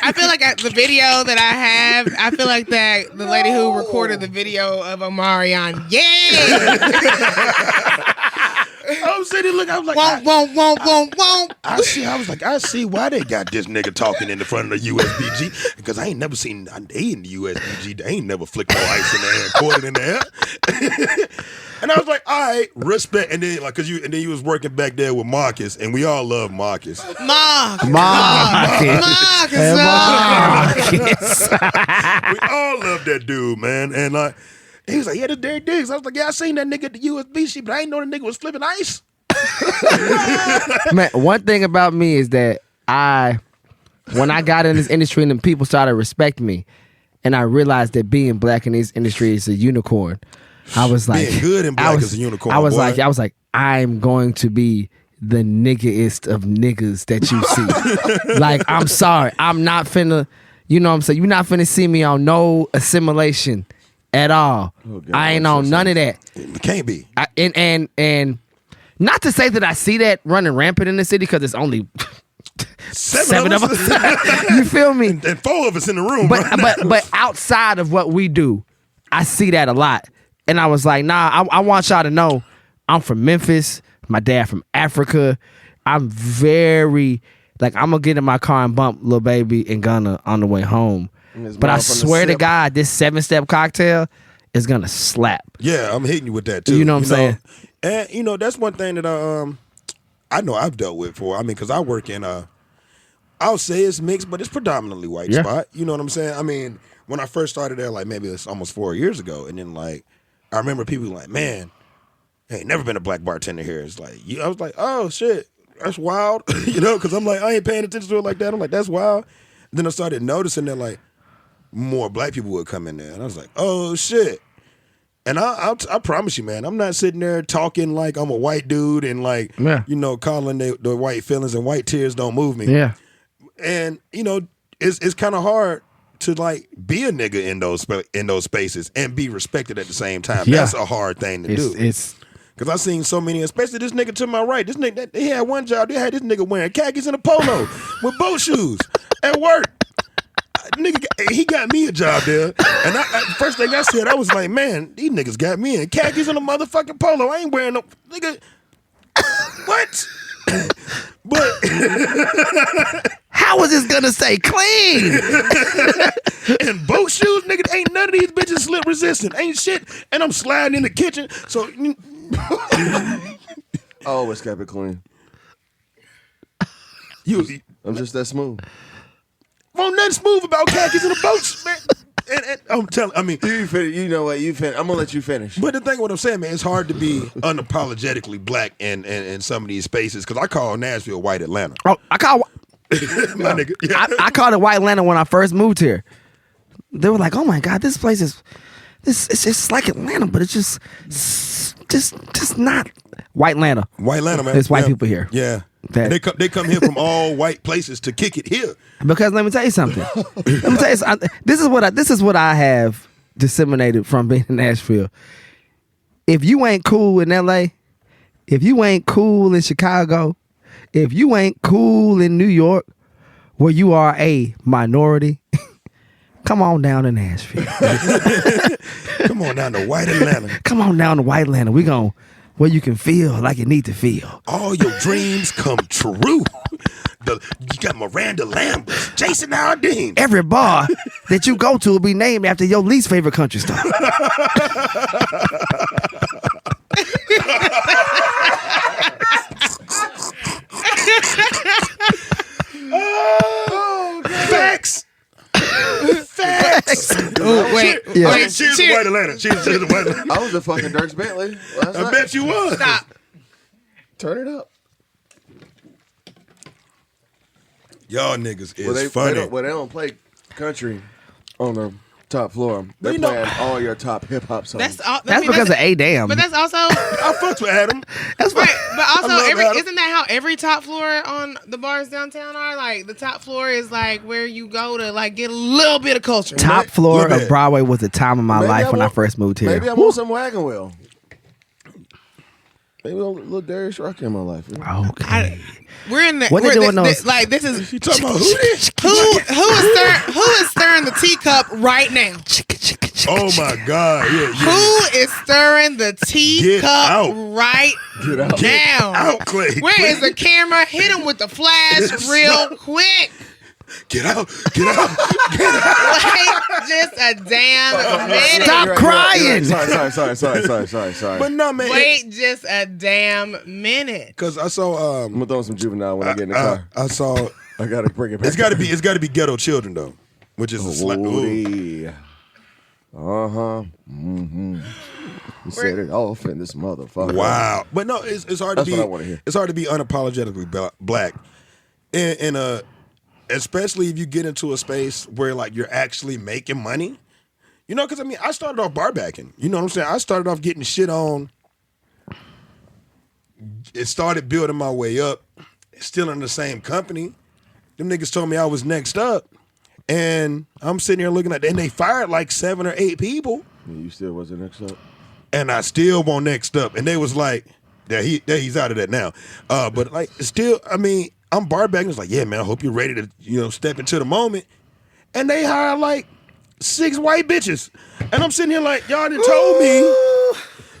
I feel like the video that I have, I feel like that the lady who recorded the video of Omarion, I'm sitting here looking. I was like, won't. I see why they got this nigga talking in the front of the USBG because I ain't never seen they in the USBG. They ain't never flicked no ice in the air, caught it in the air. And I was like, all right, respect. And then you was working back there with Marcus, and we all love Marcus. Marcus. We all love that dude, man. And he was like, yeah, this Derek Diggs. I was like, yeah, I seen that nigga at the USB, but I ain't know the nigga was flipping ice. Man, one thing about me is that when I got in this industry and then people started respecting me, and I realized that being black in this industry is a unicorn. I was like, being good and black is a unicorn. I was like, I'm going to be the niggaest of niggas that you see. Like, I'm sorry, I'm not finna. You know what I'm saying? You're not finna see me on no assimilation at all. Oh, God, I ain't on none of that. It can't be. And not to say that I see that running rampant in the city because it's only seven of us. You feel me? And 4 of us in the room. But outside of what we do, I see that a lot. And I was like, nah, I want y'all to know I'm from Memphis. My dad from Africa. I'm very, like, I'm going to get in my car and bump Lil Baby and Gunna on the way home. But I swear to God, this 7-step cocktail is going to slap. Yeah, I'm hitting you with that, too. You know what I'm saying? And, that's one thing that I know I've dealt with before. I mean, because I work in I'll say it's mixed, but it's predominantly white spot. You know what I'm saying? I mean, when I first started there, like, maybe it's almost 4 years ago. And then, like, I remember people like, man, ain't never been a black bartender here. It's like, I was like, oh, shit, that's wild. Because I'm like, I ain't paying attention to it like that. I'm like, that's wild. And then I started noticing that, like, more black people would come in there. And I was like, oh, shit. And I promise you, man, I'm not sitting there talking like I'm a white dude and, like, calling the white feelings and white tears don't move me. Yeah. And, it's kind of hard to like be a nigga in those spaces and be respected at the same time. Yeah. That's a hard thing to do. It's Because I seen so many, especially this nigga to my right. This nigga, they had one job. They had this nigga wearing khakis and a polo with boat shoes at work. Nigga, he got me a job there. And first thing I said, I was like, man, these niggas got me in khakis and a motherfucking polo. I ain't wearing no, nigga, what? But how is this gonna stay clean? and boat shoes, nigga, ain't none of these bitches slip resistant. Ain't shit. And I'm sliding in the kitchen. So I always kept it clean. I'm just that smooth. Won't nothing smooth about khakis and the boats, man. And I'm telling, I mean, You know what? You finish. I'm gonna let you finish. but the thing, what I'm saying, man, it's hard to be unapologetically black in some of these spaces because I call Nashville white Atlanta. Oh, My nigga, yeah. I called it White Atlanta when I first moved here. They were like, "Oh my God, this place is it's just like Atlanta, but it's just not White Atlanta." White Atlanta, man. There's white Yeah. people here. Yeah, That- they come here from all white places to kick it here. Because let me tell you something. This is what I have disseminated from being in Nashville. If you ain't cool in LA, if you ain't cool in Chicago, if you ain't cool in New York, where you are a minority, come on down to Nashville. Come on down to white Atlanta. Come on down to White Atlanta. We gon' where you can feel like you need to feel. All your dreams come true. You got Miranda Lambert, Jason Aldean. Every bar that you go to will be named after your least favorite country star. Facts. Facts. Oh, wait. Yeah. I mean, cheers to white Atlanta. Cheers to white Atlanta. I was a fucking Dirks Bentley last I night. bet you was. Stop. Turn it up. Y'all niggas is They funny. don't play country on the top floor. They you know- playing all your top hip hop songs. That's because of A Damn. But that's also I fucks with Adam. That's right. right. But also, love Adam. isn't that how every top floor on the bars downtown are? Like the top floor is like where you go to like get a little bit of culture. Top floor Little of bit. Broadway was the time of my Maybe life I when I want- first moved here. Maybe I'm on some wagon wheel. Maybe a little Darius Rucker in my life. Okay. We're in the. What they we're doing this, those- like this is You talking about who this? who is stirring the teacup right now? Oh my God. Yeah. Who is stirring the out. teacup right Get out. now? Out, Clay. Where is the camera? Hit him with the flash real quick. Get out. Get out. Wait just a damn minute. Stop crying. Sorry. But no, man. Wait just a damn minute. Because I saw I'm gonna throw some juvenile when I get in the car. I saw I gotta bring it back. it's gotta be ghetto children though. Which is a slight Mm-hmm. You said it off in this motherfucker. wow. But no, it's hard That's to be what I wanna hear. it's hard to be unapologetically black. In a especially if you get into a space where like you're actually making money. You know, because I mean I started off bar backing. You know what I'm saying? I started off getting shit on. It started building my way up. Still in the same company. Them niggas told me I was next up. And I'm sitting here looking at and they fired like 7 or 8 people. You still wasn't next up? And I still want next up. And they was like, he's out of that now. But like still, I mean, I'm bar backing. It's like, yeah, man, I hope you're ready to, step into the moment. And they hired like 6 white bitches. And I'm sitting here like, y'all done told me.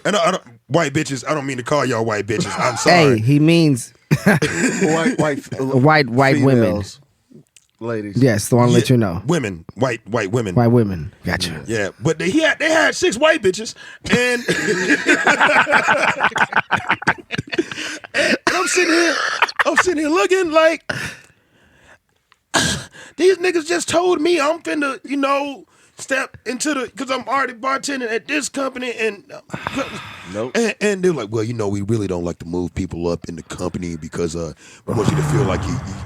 And I don't, white bitches, I don't mean to call y'all white bitches. I'm sorry. Hey, he means white white women. females. Ladies. Yes, the one to let you know. Women, white women. White women. Gotcha. Yeah, but they had 6 white bitches, and, and I'm sitting here looking like these niggas just told me I'm finna, step into because I'm already bartending at this company, and Nope. and they're like, well, we really don't like to move people up in the company because we want you to feel like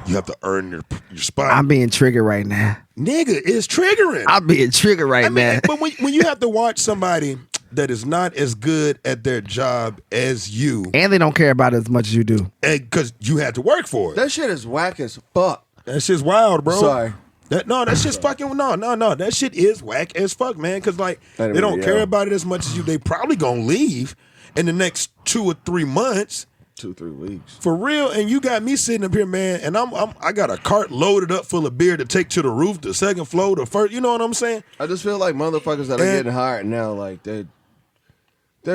you have to earn your spot. I'm being triggered right now. Nigga, it's triggering. I'm being triggered right I mean, now. but when you have to watch somebody that is not as good at their job as you, And they don't care about it as much as you do. because you had to work for it. That shit is whack as fuck. That shit's wild, bro. Sorry. That shit's fucking no. That shit is whack as fuck, man. Because like they don't care about it as much as you. They probably gonna leave in the next 2 or 3 months. 2-3 weeks for real. And you got me sitting up here, man. And I got a cart loaded up full of beer to take to the roof, the second floor, the first. You know what I'm saying? I just feel like motherfuckers that are getting hired now, like they're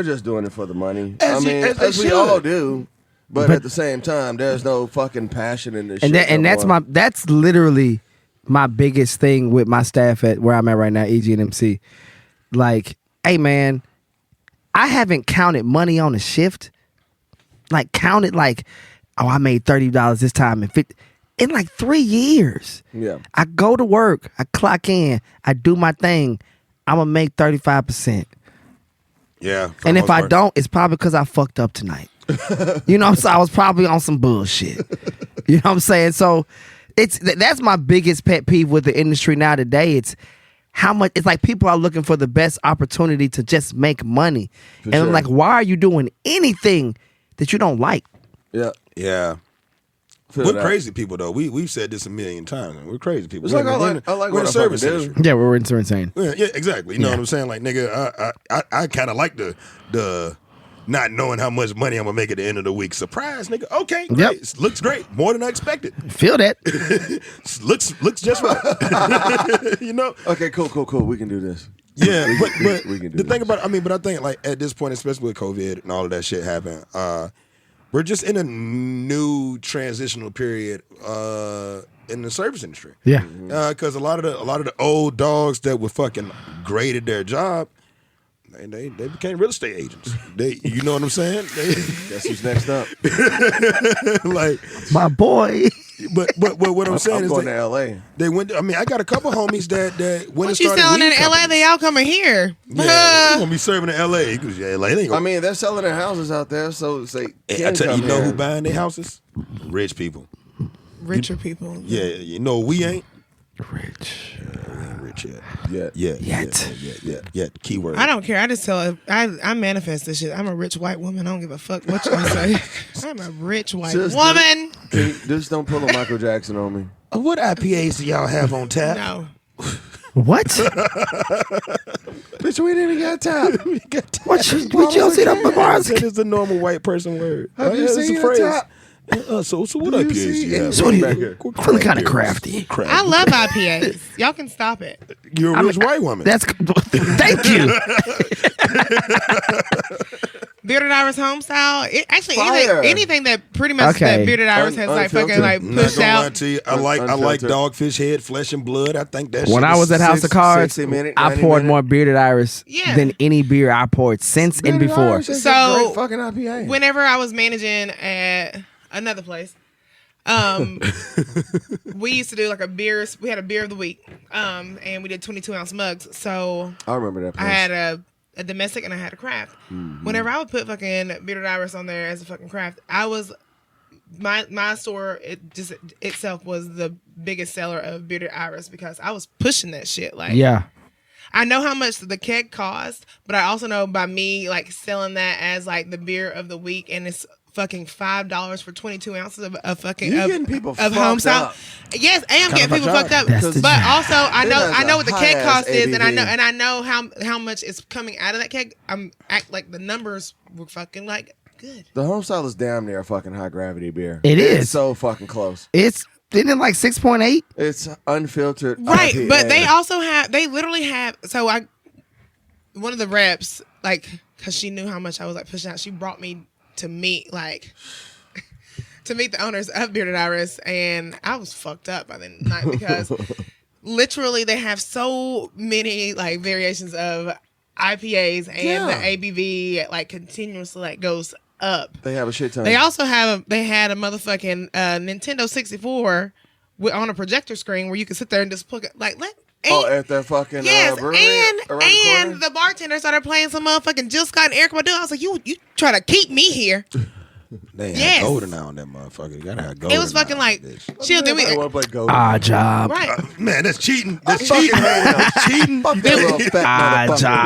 just doing it for the money. As we all do. But at the same time, there's no fucking passion in this shit. And that's literally my biggest thing with my staff at where I'm at right now, EG and MC. Like, hey man, I haven't counted money on a shift. Like counted like, oh, I made $30 this time and 50 in like 3 years. Yeah. I go to work, I clock in, I do my thing, I'm gonna make 35%. Yeah. And if I don't, it's probably because I fucked up tonight. You know what I'm saying? I was probably on some bullshit. You know what I'm saying? So that's my biggest pet peeve with the industry now today. It's how much it's like people are looking for the best opportunity to just make money. I'm like, why are you doing anything that you don't like? Yeah. Yeah. We're crazy people though. We've said this a million times. We're crazy people. It's like I like we're what in the service industry. Yeah, we're insane. Yeah, exactly. You know what I'm saying? Like, nigga, I kind of like the not knowing how much money I'm gonna make at the end of the week. Surprise, nigga. Okay, great. Yep. Looks great. More than I expected. Feel that. looks just right. You know? Okay, cool. We can do this. Yeah, but we can do the thing this. about but I think like at this point, especially with COVID and all of that shit happened, we're just in a new transitional period in the service industry. Yeah. Because a lot of the old dogs that were fucking great at their job, they became real estate agents. You know what I'm saying? Guess who's next up? Like my boy. But what I'm saying is going to LA. They went. I mean, I got a couple homies that when What it you started selling in weed LA? companies. They all coming here. Yeah, you gonna be serving in LA because LA ain't gonna. I mean, they're selling their houses out there, so say I tell you, know who buying their houses? Rich people. Richer people. Yeah, you know we ain't Rich. we ain't rich Yet. Yeah. Keyword. I don't care. I just tell. I manifest this shit. I'm a rich white woman. I don't give a fuck what you say. I'm a rich white woman. Just don't pull a Michael Jackson on me. What IPAs do y'all have on tap? No. What? Bitch, we didn't get tap. What you don't see that bars? That is the normal white person word. Have you That's seen a your phrase. tap? So what IPAs do you have? So what do Back you here. feeling kind of crafty? I love IPAs. Y'all can stop it. You're a rich white woman. That's thank you. Bearded Iris home style. Actually, Fire. anything that pretty much Okay. that Bearded Iris has like fucking Unfiltered. like I'm not pushed gonna lie out. to you. I like Unfiltered. dogfish head, flesh and blood. I think that. When shit I was is at House of Cards, 60 minute, I 90 poured minute. more Bearded Iris Yeah. than any beer I poured since and before. So, great fucking IPA. Whenever I was managing at another place, we used to do like we had a beer of the week, and we did 22-ounce mugs. So I remember that place. I had a domestic and I had a craft. Whenever I would put fucking Bearded Iris on there as a fucking craft, I was my store itself was the biggest seller of Bearded Iris because I was pushing that shit. Like, Yeah. I know how much the keg cost, but I also know by me like selling that as like the beer of the week, and it's fucking $5 for 22 ounces of fucking You're of, getting people of fucked home style. up. Yes, I am getting my people job. fucked up. That's the But job. also I know what the keg high-ass cost is, and ABV. I know how much is coming out of that keg. Like the numbers were fucking like good. The home style is damn near a fucking high gravity beer. It It's is. so fucking close. Isn't it like 6.8? It's unfiltered. Right, IPA. but they literally have. So one of the reps, like, because she knew how much I was like pushing out, she brought me to meet the owners of Bearded Iris, and I was fucked up by the night because literally they have so many like variations of IPAs, and the ABV like continuously like goes up. They have a shit ton. They also had a motherfucking Nintendo 64 on a projector screen where you can sit there and just plug it at their fucking brewery around the and corner? the bartender started playing some motherfucking Jill Scott and Erykah Badu. I was like, you try to keep me here. They Yes. had golden on that motherfucker. You gotta have golden. It was fucking like, chill. Then we I want to play Golden. Odd job. right. Man, that's cheating. That's fucking cheating. hate him. That's cheating. Fuck that little fat Odd motherfucker. job.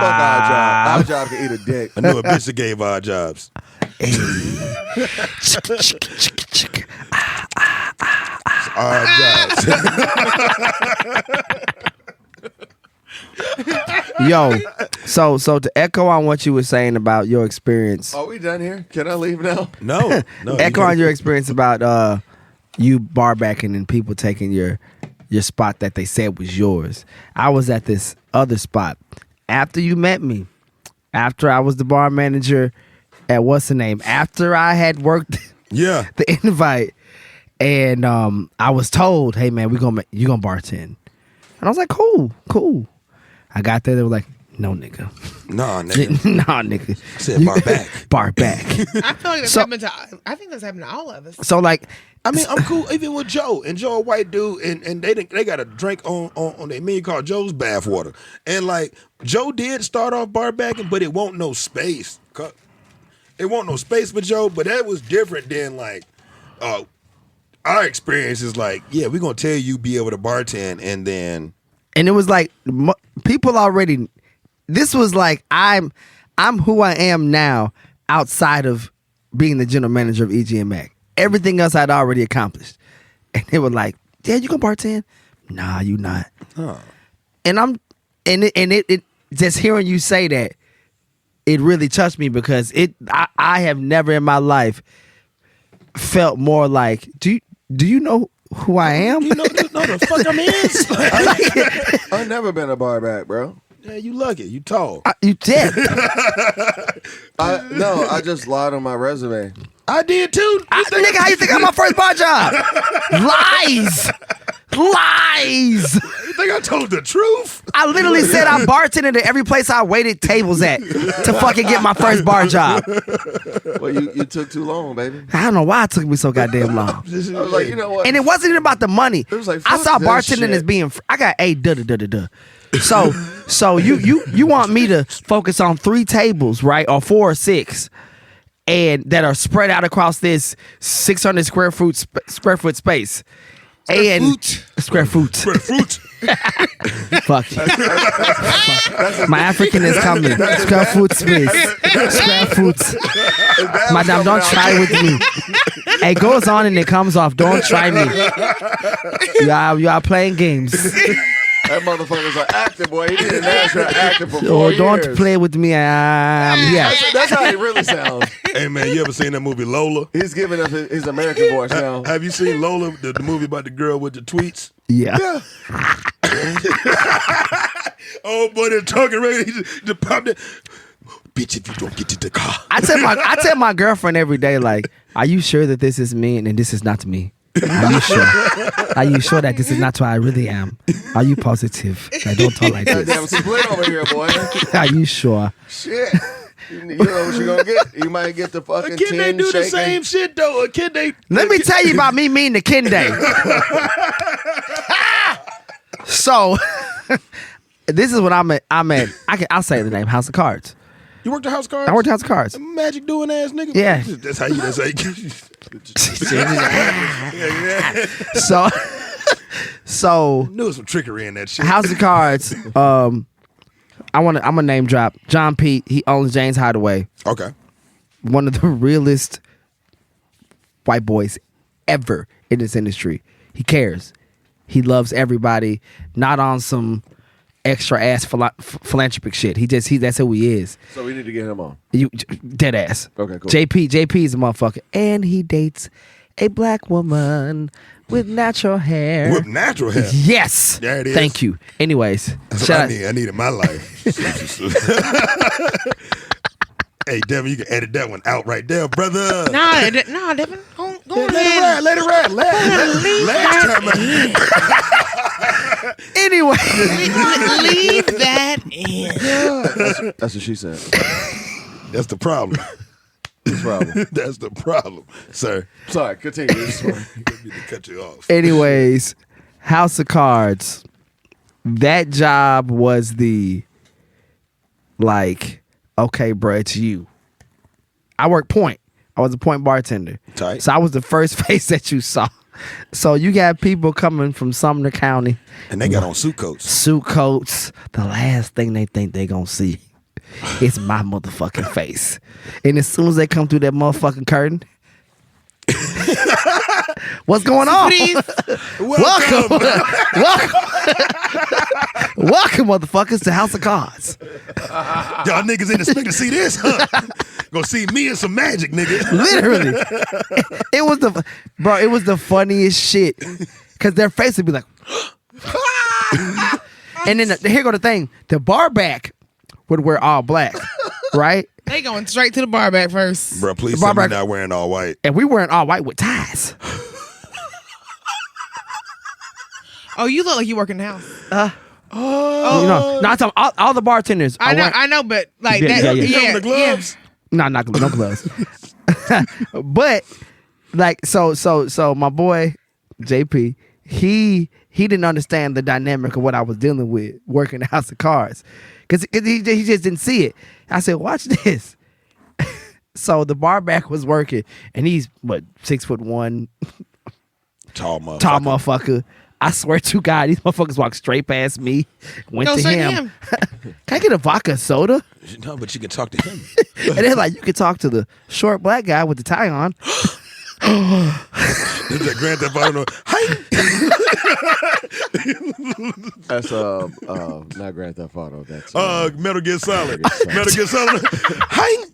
Fuck Odd Job. Odd Job can eat a dick. I knew a bitch that gave odd jobs. our jobs. Yo, so to echo on what you were saying about your experience. Are we done here? Can I leave now? No. Echo on your experience about you bar backing and people taking your spot that they said was yours. I was at this other spot after you met me. After I was the bar manager at what's the name? After I had worked the invite, and I was told, "Hey man, you gonna bartend," and I was like, "Cool." I got there, they were like, "No, nigga." Nah, nigga. Nah, nigga. I said bar back. Bar back. I feel like I think that's happened to all of us. So like, I mean, I'm cool even with Joe. And Joe, a white dude, and they got a drink on their menu called Joe's Bathwater. And like, Joe did start off bar backing, but it won't no space. It won't no space for Joe, but that was different than like, our experience is like, yeah, we're gonna tell you be able to bartend, and then. And it was like people already. This was like I'm who I am now outside of being the general manager of EGMAC. Everything else I'd already accomplished, and they were like, "Yeah, you can bartend." Nah, you not. Oh. And it just hearing you say that, it really touched me because I have never in my life felt more like do you know who I am? You know the fuck I'm in. I've never been a bar back, bro. Yeah, you lucky. You tall. You did. I just lied on my resume. I did too. Nigga, how you think I got my first bar job? Lies. You think I told the truth? I literally said I bartended at every place I waited tables at to fucking get my first bar job. Well, you took too long, baby. I don't know why it took me so goddamn long. I was like, you know what? And it wasn't even about the money. It was like, I fuck saw this bartending shit. as being I got a da. So you want me to focus on 3 tables, right? Or 4 or 6, and that are spread out across this 600 square foot space. Square foot. Fuck you. My African is coming. Square foot space. Square foot. Madam, don't try with me. It goes on and it comes off. Don't try me. You are playing games. That motherfucker's an actor, boy. He did national acting for 4 Oh, years. don't play with me. Yeah. That's how he really sounds. Hey man, you ever seen that movie Lola? He's giving up his American voice now. Have you seen Lola, the movie about the girl with the tweets? Yeah. Oh boy, they're talking right. He just popped it. Bitch, if you don't get to the car. I tell my girlfriend every day, like, are you sure that this is me and this is not me? Are you sure? Are you sure that this is not who I really am? Are you positive? I don't talk like Damn this. split over here, boy. Are you sure? Shit. You know what you're gonna get? You might get the fucking A kid they tin do the shaking. same shit though. A kid they. Let me tell you about me meeting the Kende. So, this is what I'm at. I'll say the name, House of Cards. You worked at House Cards? I worked at House of Cards. Magic doing ass nigga. Yeah. That's how you. So Knew there was some trickery in that shit. House of Cards. I'm a name drop. John Pete. He owns James Hideaway. Okay. One of the realest white boys ever in this industry. He cares. He loves everybody. Not on some extra ass philanthropic shit. That's who he is. So we need to get him on. You dead ass. Okay, cool. JP is a motherfucker, and he dates a black woman with natural hair. With natural hair. Yes. There it is. Thank you. Anyways, That's shout what I need in my life. Hey, Devin, you can edit that one out right there, brother. Nah, Devin, go ahead. Let it ride. Last time. Anyway, Leave that in. That's what she said. That's the problem. That's the problem. That's the problem, sir. Sorry, continue. This one. Let me cut you off. anyways, House of Cards. That job was the like, okay, bro, it's you. I work point. I was a point bartender. Tight. So I was the first face that you saw. So you got people coming from Sumner County. And they got on suit coats. Suit coats. The last thing they think they gonna see is my motherfucking face. And as soon as they come through that motherfucking curtain, What's going on? Please. Welcome. Welcome, motherfuckers, to House of Cards. Y'all niggas didn't expect to see this, huh? Gonna see me and some magic, nigga. Literally. It was the funniest shit. Cause their face would be like, and then here go the thing. The bar back would wear all black, right? They going straight to the bar back first. Bro, please tell me you're not wearing all white. And we wearing all white with ties. Oh, you look like you work in the house. You know, no, I'm talking all the bartenders. I know, but like Yeah, that. yeah. Yeah, You the gloves? No, no gloves. But like, so my boy JP, he didn't understand the dynamic of what I was dealing with working the House of Cards, because he just didn't see it. I said, watch this. So the bar back was working, and he's 6'1", Tall motherfucker. tall motherfucker. I swear to God, these motherfuckers walked straight past me, went Go to straight to him. him. Can I get a vodka soda? No, but you can talk to him. And they're like, you can talk to the short black guy with the tie on. It's that Grand Theft Auto. That's not Grand Theft Auto. That's Metal Gear Solid. Metal Gear Solid. Metal Gear Solid.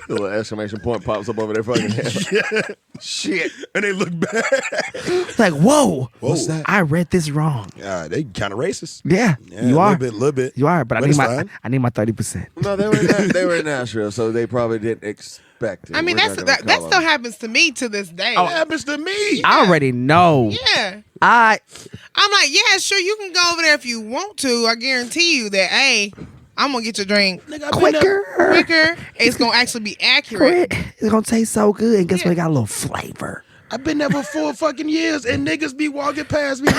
The little exclamation point pops up over their fucking head. Yeah. Shit. And they look back. Like, whoa. What's that? I read this wrong. They kind of racist. Yeah, Yeah, you a are. little bit. You are, but it's I fine. need my 30%. No, they were in Nashville, so they probably didn't expect it. I mean, We're that not gonna call still them. happens to me to this day. It happens to me. I already know. Yeah. I I'm like, yeah, sure, you can go over there if you want to. I guarantee you that, hey, I'm going to get your drink Nigga, I've been there- quicker. It's going to actually be accurate. It's gonna taste so good, and guess what? It got a little flavor. I've been there for 4 fucking years, and niggas be walking past me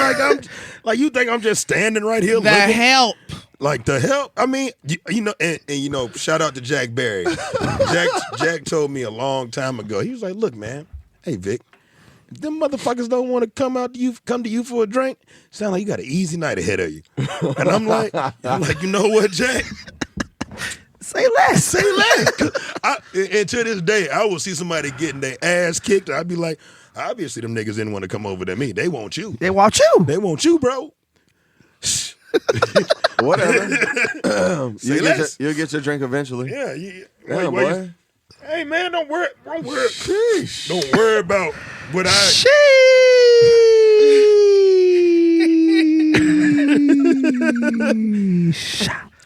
like you think I'm just standing right here The looking? help. Like the help. I mean, you know, and you know, shout out to Jack Berry. Jack told me a long time ago. He was like, "Look, man, hey Vic, if them motherfuckers don't want to come to you for a drink, sound like you got an easy night ahead of you." And I'm like, you know what, Jack? Say less. Say less. And to this day, I will see somebody getting their ass kicked. I'd be like, obviously, them niggas didn't want to come over to me. They want you. They want you. They want you, bro. Whatever. Say less. You'll get your drink eventually. Yeah. Damn, boy. Hey man, don't worry. Don't worry about what I.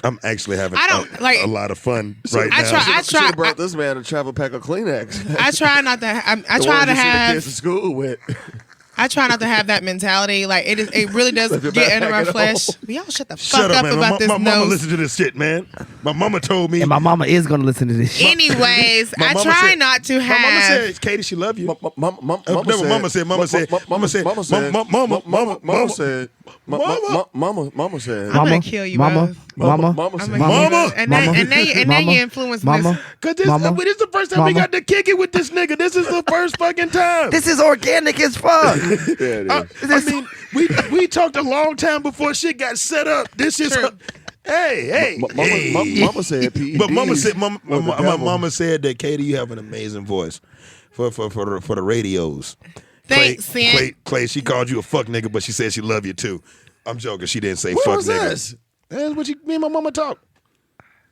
I'm actually having a lot of fun right now. I Should have brought this man a travel pack of Kleenex. I try not to. I The try ones to you send the have. kids to school with. I try not to have that mentality. Like it really does Leave your get into backpack my at flesh. home. Y'all shut the Shut fuck up, up man. about this my mama nose. listen to this shit, man. My mama told me. And my mama is gonna listen to this shit. Anyways, My I mama try said- not to My mama have. said, Katie, she love you. Mama said. Mama said. Mama said. I'm gonna kill you, mama, bro. mama, Mama I'm said. gonna kill you. Mama. And now Mama. you influence Mama. this. Cause this is the first time we Mama. got to kick it with this nigga. This is the first fucking time. This is organic as fuck. Yeah, it is. I mean, we talked a long time before shit got set up. This is True. hey. Mama said PEDs. But mama was said, the devil. mama said that Katie, you have an amazing voice for the radios. Thanks, Sam. Clay, she called you a fuck nigga, but she said she love you too. I'm joking. She didn't say What fuck was nigga. this? That's what me and my mama talk.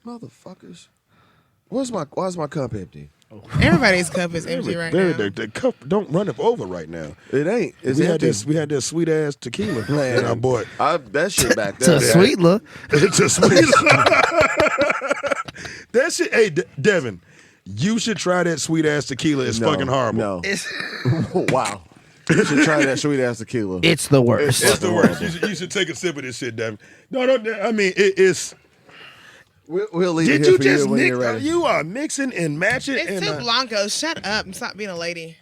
Motherfuckers. Why's my cup empty? Everybody's cup is empty right now. The cup don't run it over right now. It ain't. It's We had empty. this sweet ass tequila Man, that I bought. That shit back To there. Sweetla. It's a sweet. That shit. Hey, Devin, you should try that sweet ass tequila. It's No, fucking horrible. No. Wow. You should try that sweet ass tequila. It's the worst. It's the worst. You should take a sip of this shit, Devin. No. I mean, it's. We'll leave Did it here you for just you when mix? you're ready. You are mixing and matching. It's and, too Blanco. Shut up and stop being a lady.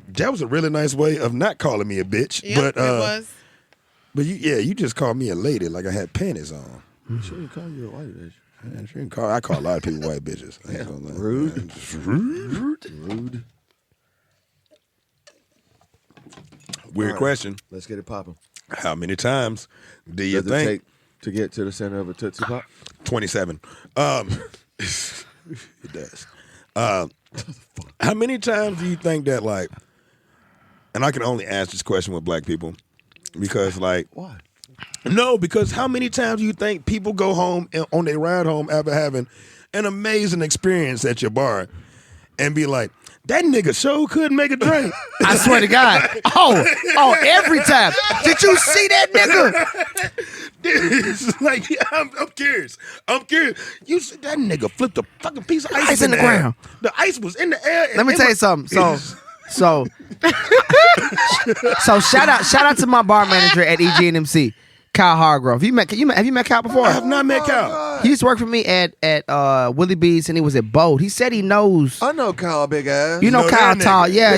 that was a really nice way of not calling me a bitch. Yep, but it was. But you just called me a lady like I had panties on. She didn't call you a white bitch. I call a lot of people white bitches. I ain't gonna lie. Rude. Rude. Weird All right. question. Let's get it popping. How many times do you Does it think? take to get to the center of a Tootsie Pop? 27. It does. How How many times do you think that like, and I can only ask this question with black people because like, Why? no, because how many times do you think people go home and on their ride home after having an amazing experience at your bar and be like, that nigga sure couldn't make a drink. I swear to God. Oh, every time. Did you see that nigga? It's like, yeah, I'm curious. You said that nigga flipped a fucking piece of ice in the ground. The ice was in the air. Let me tell you something. So shout out to my bar manager at EGNMC, Kyle Hargrove. Have you met Kyle before? I have not met Kyle. He used to work for me at Willie B's, and he was at Boat. He said he knows. I know Kyle, big ass. You know Kyle, tall, yeah.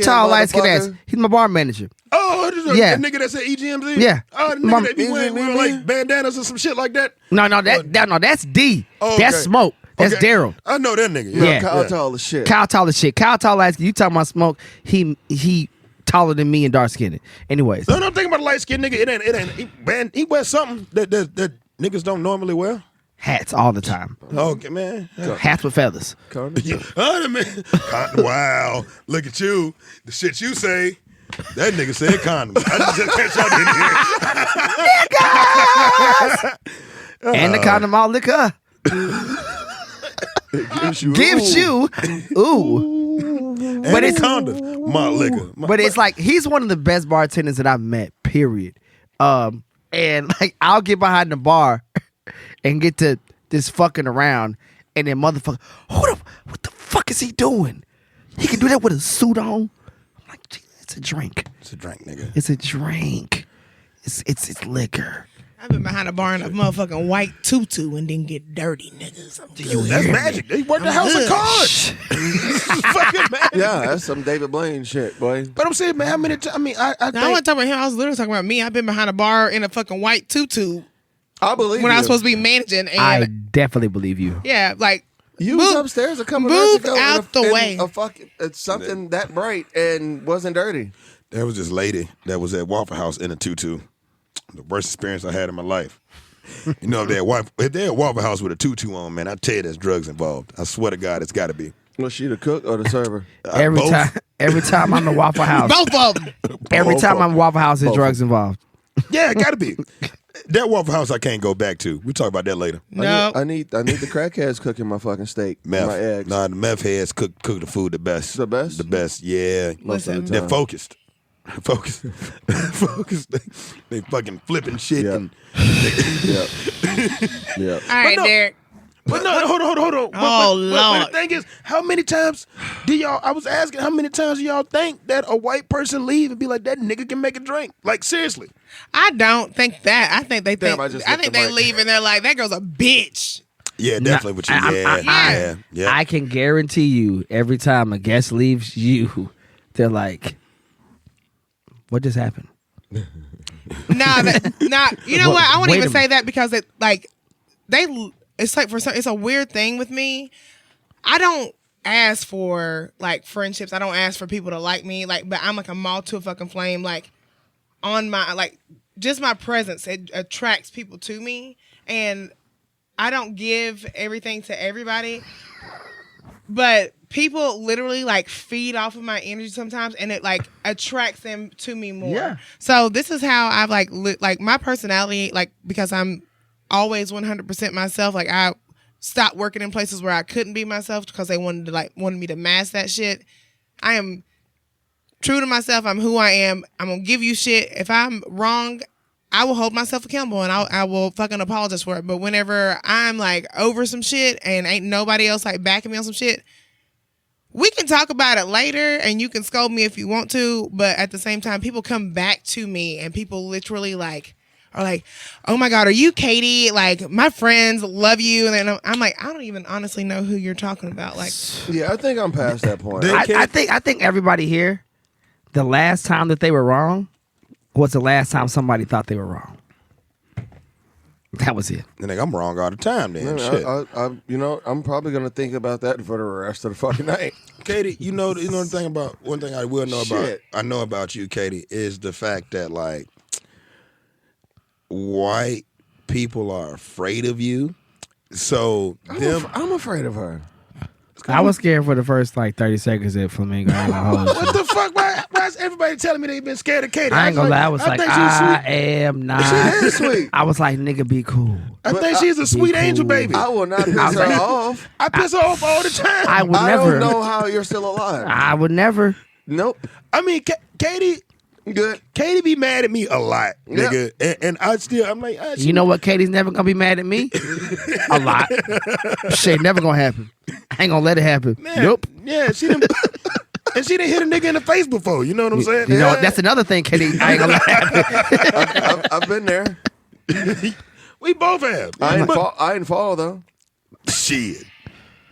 Tall, light skin ass. He's my bar manager. Oh, this is that nigga that's at EGMZ? Yeah. Oh, the nigga that be wearing like bandanas or some shit like that? No, that's D. Oh, that's okay. Smoke. That's Daryl. I know that nigga. Yeah. Kyle tall as shit. Kyle tall as shit. Kyle tall as you talking about Smoke? He taller than me and dark skinned. Anyways. No, I'm thinking about a light skinned nigga. It ain't. He wears something that niggas don't normally wear. Hats all the time. Okay, man. Hats with feathers. Wow. Look at you. The shit you say. That nigga said condoms. I just catch y'all in here. And the condom all liquor. Gives you. Ooh. But it's condoms. My liquor. But it's like he's one of the best bartenders that I've met, period. And like I'll get behind the bar and get to this fucking around, and then motherfucker, what the fuck is he doing? He can do that with a suit on. I'm like, gee, it's a drink. It's a drink, nigga. It's a drink. It's liquor. I've been behind a bar in a motherfucking white tutu and didn't get dirty, niggas. That's magic. They work the house of cards. Fucking magic. Yeah, that's some David Blaine shit, boy. But I'm saying, man, how many times? I mean, I No, I think. wasn't talking about him. I was literally talking about me. I've been behind a bar in a fucking white tutu I believe when you. I was supposed to be managing. And I definitely believe you. yeah, like You was upstairs a couple move nights ago out with the in way. a fucking something that bright and wasn't dirty. There was this lady that was at Waffle House in a tutu. The worst experience I had in my life. You know, if they're at Waffle House with a tutu on, man, I tell you there's drugs involved. I swear to God, it's got to be. Was she the cook or the server? Every time I'm at Waffle House. both of them. Every time I'm at Waffle House, there's drugs involved. Yeah, it got to be. That Waffle House I can't go back to. We'll talk about that later. No, I need the crackheads cooking my fucking steak, Meth. my eggs. Nah, the meth heads cook the food the best. The best? The best, yeah. Most of the They're time. focused. Focused. They fucking flipping shit. Yeah. And, Yeah. all right, no. Derek. but no, hold on. Oh, But Lord. the thing is, how many times I was asking, how many times do y'all think that a white person leave and be like, that nigga can make a drink? Like, seriously. I don't think that. I think they think. Damn, I just I hit think the they mic. leave and they're like, that girl's a bitch. Yeah, definitely with you. Yeah. I can guarantee you, every time a guest leaves you, they're like, what just happened? You know what? I won't Wait even a say that because it's like it's a weird thing with me. I don't ask for like friendships. I don't ask for people to like me. Like, but I'm like a moth to a fucking flame. Like on my like just my presence, it attracts people to me, and I don't give everything to everybody. But people literally like feed off of my energy sometimes, and it like attracts them to me more. Yeah. So this is how I've like my personality, like because I'm always 100% myself. Like I stopped working in places where I couldn't be myself because they wanted me to mask that shit. I am true to myself. I'm who I am. I'm gonna give you shit. If I'm wrong, I will hold myself accountable and I will fucking apologize for it. But whenever I'm like over some shit and ain't nobody else like backing me on some shit, we can talk about it later and you can scold me if you want to. But at the same time, people come back to me and people literally like are like, oh my God, are you Katie? Like my friends love you. And then I'm like, I don't even honestly know who you're talking about. Like, Yeah, I think I'm past that point. I think everybody here, the last time that they were wrong was the last time somebody thought they were wrong. That was it. And I'm wrong all the time then. Shit. I'm probably gonna think about that for the rest of the fucking night. Katie, you know the thing about one thing I will know about Shit. I know about you, Katie, is the fact that like white people are afraid of you. So I'm afraid of her. it's I was scared for the first like 30 seconds at Flamingo. I ain't gonna hold you. What the fuck? Why is everybody telling me they been scared of Katie? I ain't gonna lie. I was like, think she's I sweet. am not. She is sweet. I was like, nigga, be cool. I think she's a sweet angel baby. I will not piss her off. I piss her off all the time. I would I never. don't know how you're still alive. I would never. Nope. I mean, Katie. Good. Katie be mad at me a lot, nigga, and I'm like, You know what? Katie's never gonna be mad at me. A lot. Shit, never gonna happen. I ain't gonna let it happen. man, Nope. Yeah, she didn't. And she didn't hit a nigga in the face before. You know what I'm saying? You know what? That's another thing, Katie. I ain't gonna let it happen. I've been there. We both have. I didn't fall though. Shit.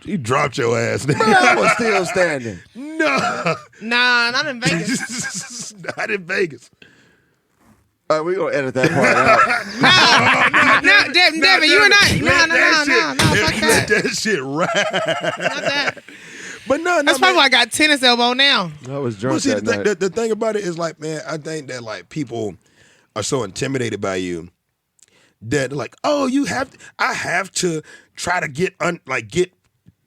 You dropped your ass. But I was still standing. No. Nah, not in Vegas. Not in Vegas. All right, we're gonna edit that part out. No, Devin, you were not. No, fuck Let that. that shit ride. Not that. But no, That's probably why I got tennis elbow now. I was Well, drunk see, that night. the thing about it is like, man, I think that like people are so intimidated by you that like, oh, I have to try to get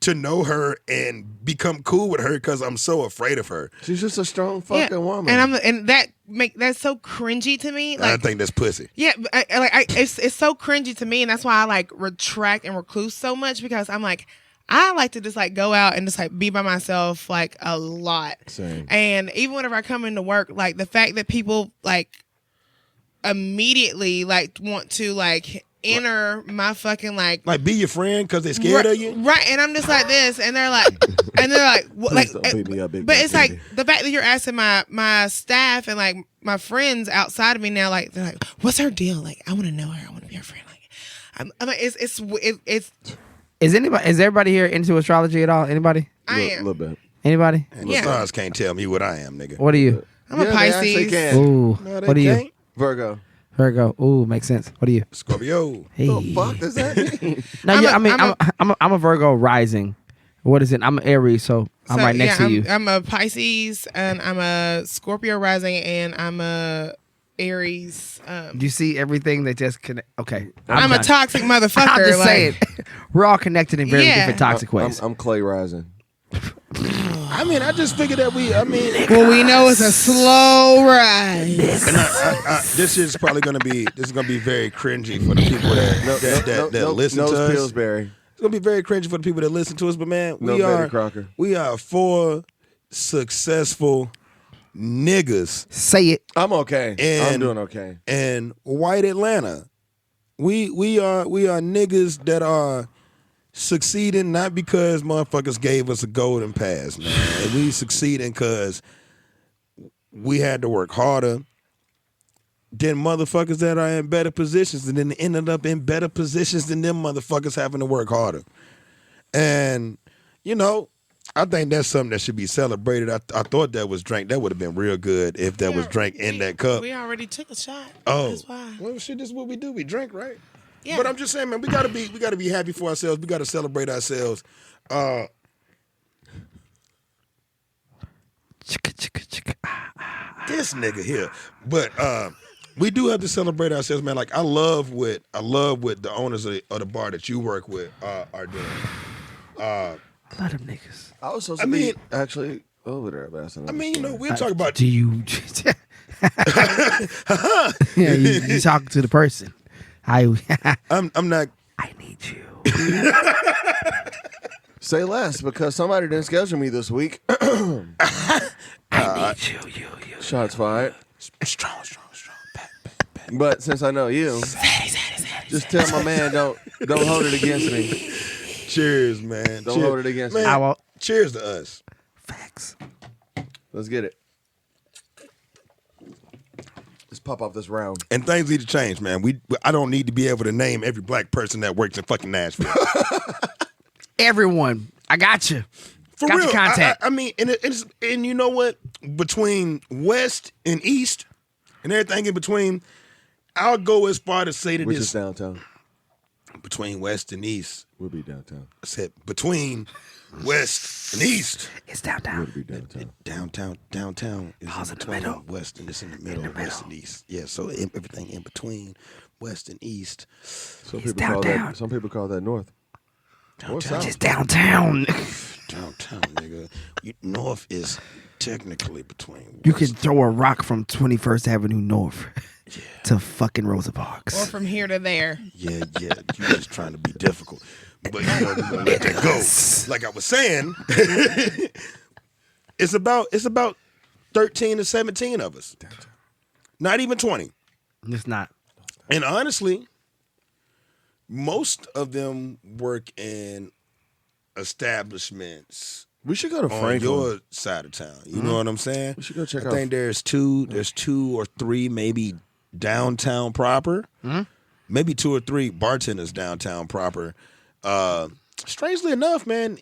to know her and become cool with her because I'm so afraid of her. She's just a strong fucking woman. And that's so cringy to me. Like, I think that's pussy. yeah, it's so cringy to me, and that's why I like retract and recluse so much because I'm like, I like to just like go out and just like be by myself like a lot. Same. And even whenever I come into work, like the fact that people like immediately like want to like enter my fucking like be your friend because they're scared of you. Right, and I'm just like this, and they're like, what, like, don't beat me up, big but black it's like baby. the fact that you're asking my staff and like my friends outside of me now, like they're like, what's her deal? Like, I want to know her. I want to be her friend. Like, I'm like, it's. Is everybody here into astrology at all? Anybody? I A am. little bit. Anybody? And the Yeah. stars can't tell me what I am, nigga. What are you? I'm a Yeah, they actually Pisces. can. Ooh. No, they What are you? can't. Virgo. Virgo. Ooh, makes sense. What are you? Scorpio. Hey. The fuck does that mean? No, I'm yeah, a- I'm a Virgo rising. What is it? I'm an Aries, so I'm So, right next yeah, to you. I'm a Pisces, and I'm a Scorpio rising, and I'm a Aries. Do you see everything that just connect? Okay, I'm a done. toxic motherfucker. I'm just like, saying, we're all connected in very Yeah. different toxic ways. I'm Clay rising. I mean, I just figured that Well, we know it's a slow rise. and this is probably gonna be very cringy for the people that listen to us. Pillsbury. It's gonna be very cringy for the people that listen to us, but man, No Betty Crocker. we are 4 successful niggas Say it. I'm okay. And- I'm doing okay. in white Atlanta. We are niggas that are succeeding not because motherfuckers gave us a golden pass, man. We succeeding because we had to work harder than motherfuckers that are in better positions and then ended up in better positions than them motherfuckers having to work harder. And, you know, I think that's something that should be celebrated. I thought that was drank. That would have been real good if that was drank in that cup. We already took a shot. Oh, That's why. well, shit, this is what we do. We drink, right? Yeah. But I'm just saying, man, we gotta be happy for ourselves. We gotta celebrate ourselves. This nigga here, but we do have to celebrate ourselves, man. Like I love what the owners of the bar that you work with are doing. Let them niggas. I was supposed I to mean- be actually over there, but I mean, you know, we'll talk about. Do you? Yeah, you talk to the person. I'm not. I need you. say less because somebody didn't schedule me this week. I need you. Shots fired. Strong. Pat. But since I know you, just tell my man don't hold it against me. Cheers, man. Don't hold it against me. Man, I won't. cheers to us. Facts. Let's get it. Let's pop off this round. And things need to change, man. I don't need to be able to name every black person that works in fucking Nashville. Everyone, I got you. For Got real. your contact. I mean, and you know what? Between West and East and everything in between, I'll go as far to say that Which it's is downtown. between West and East. We'll be downtown. I said between West and East. It's We'll downtown. be downtown. Downtown is Paul's in in the between middle. West and it's in the middle, West and East. Yeah, so everything in between West and East. Some It's people call downtown. that. Some people call that north. Or south. Just downtown. Downtown, nigga. North is technically between. You can throw a rock from 21st Avenue North to fucking Rosa Parks. Or from here to there. Yeah. You just trying to be difficult. But you know, we're gonna let that go. Like I was saying, it's about 13 to 17 of us. Not even 20. It's not. And honestly, most of them work in establishments. We should go to on Franklin. your side of town. You know what I'm saying? We should go check I out. think there's two or three maybe downtown proper. Maybe 2 or 3 bartenders downtown proper. Strangely enough, man,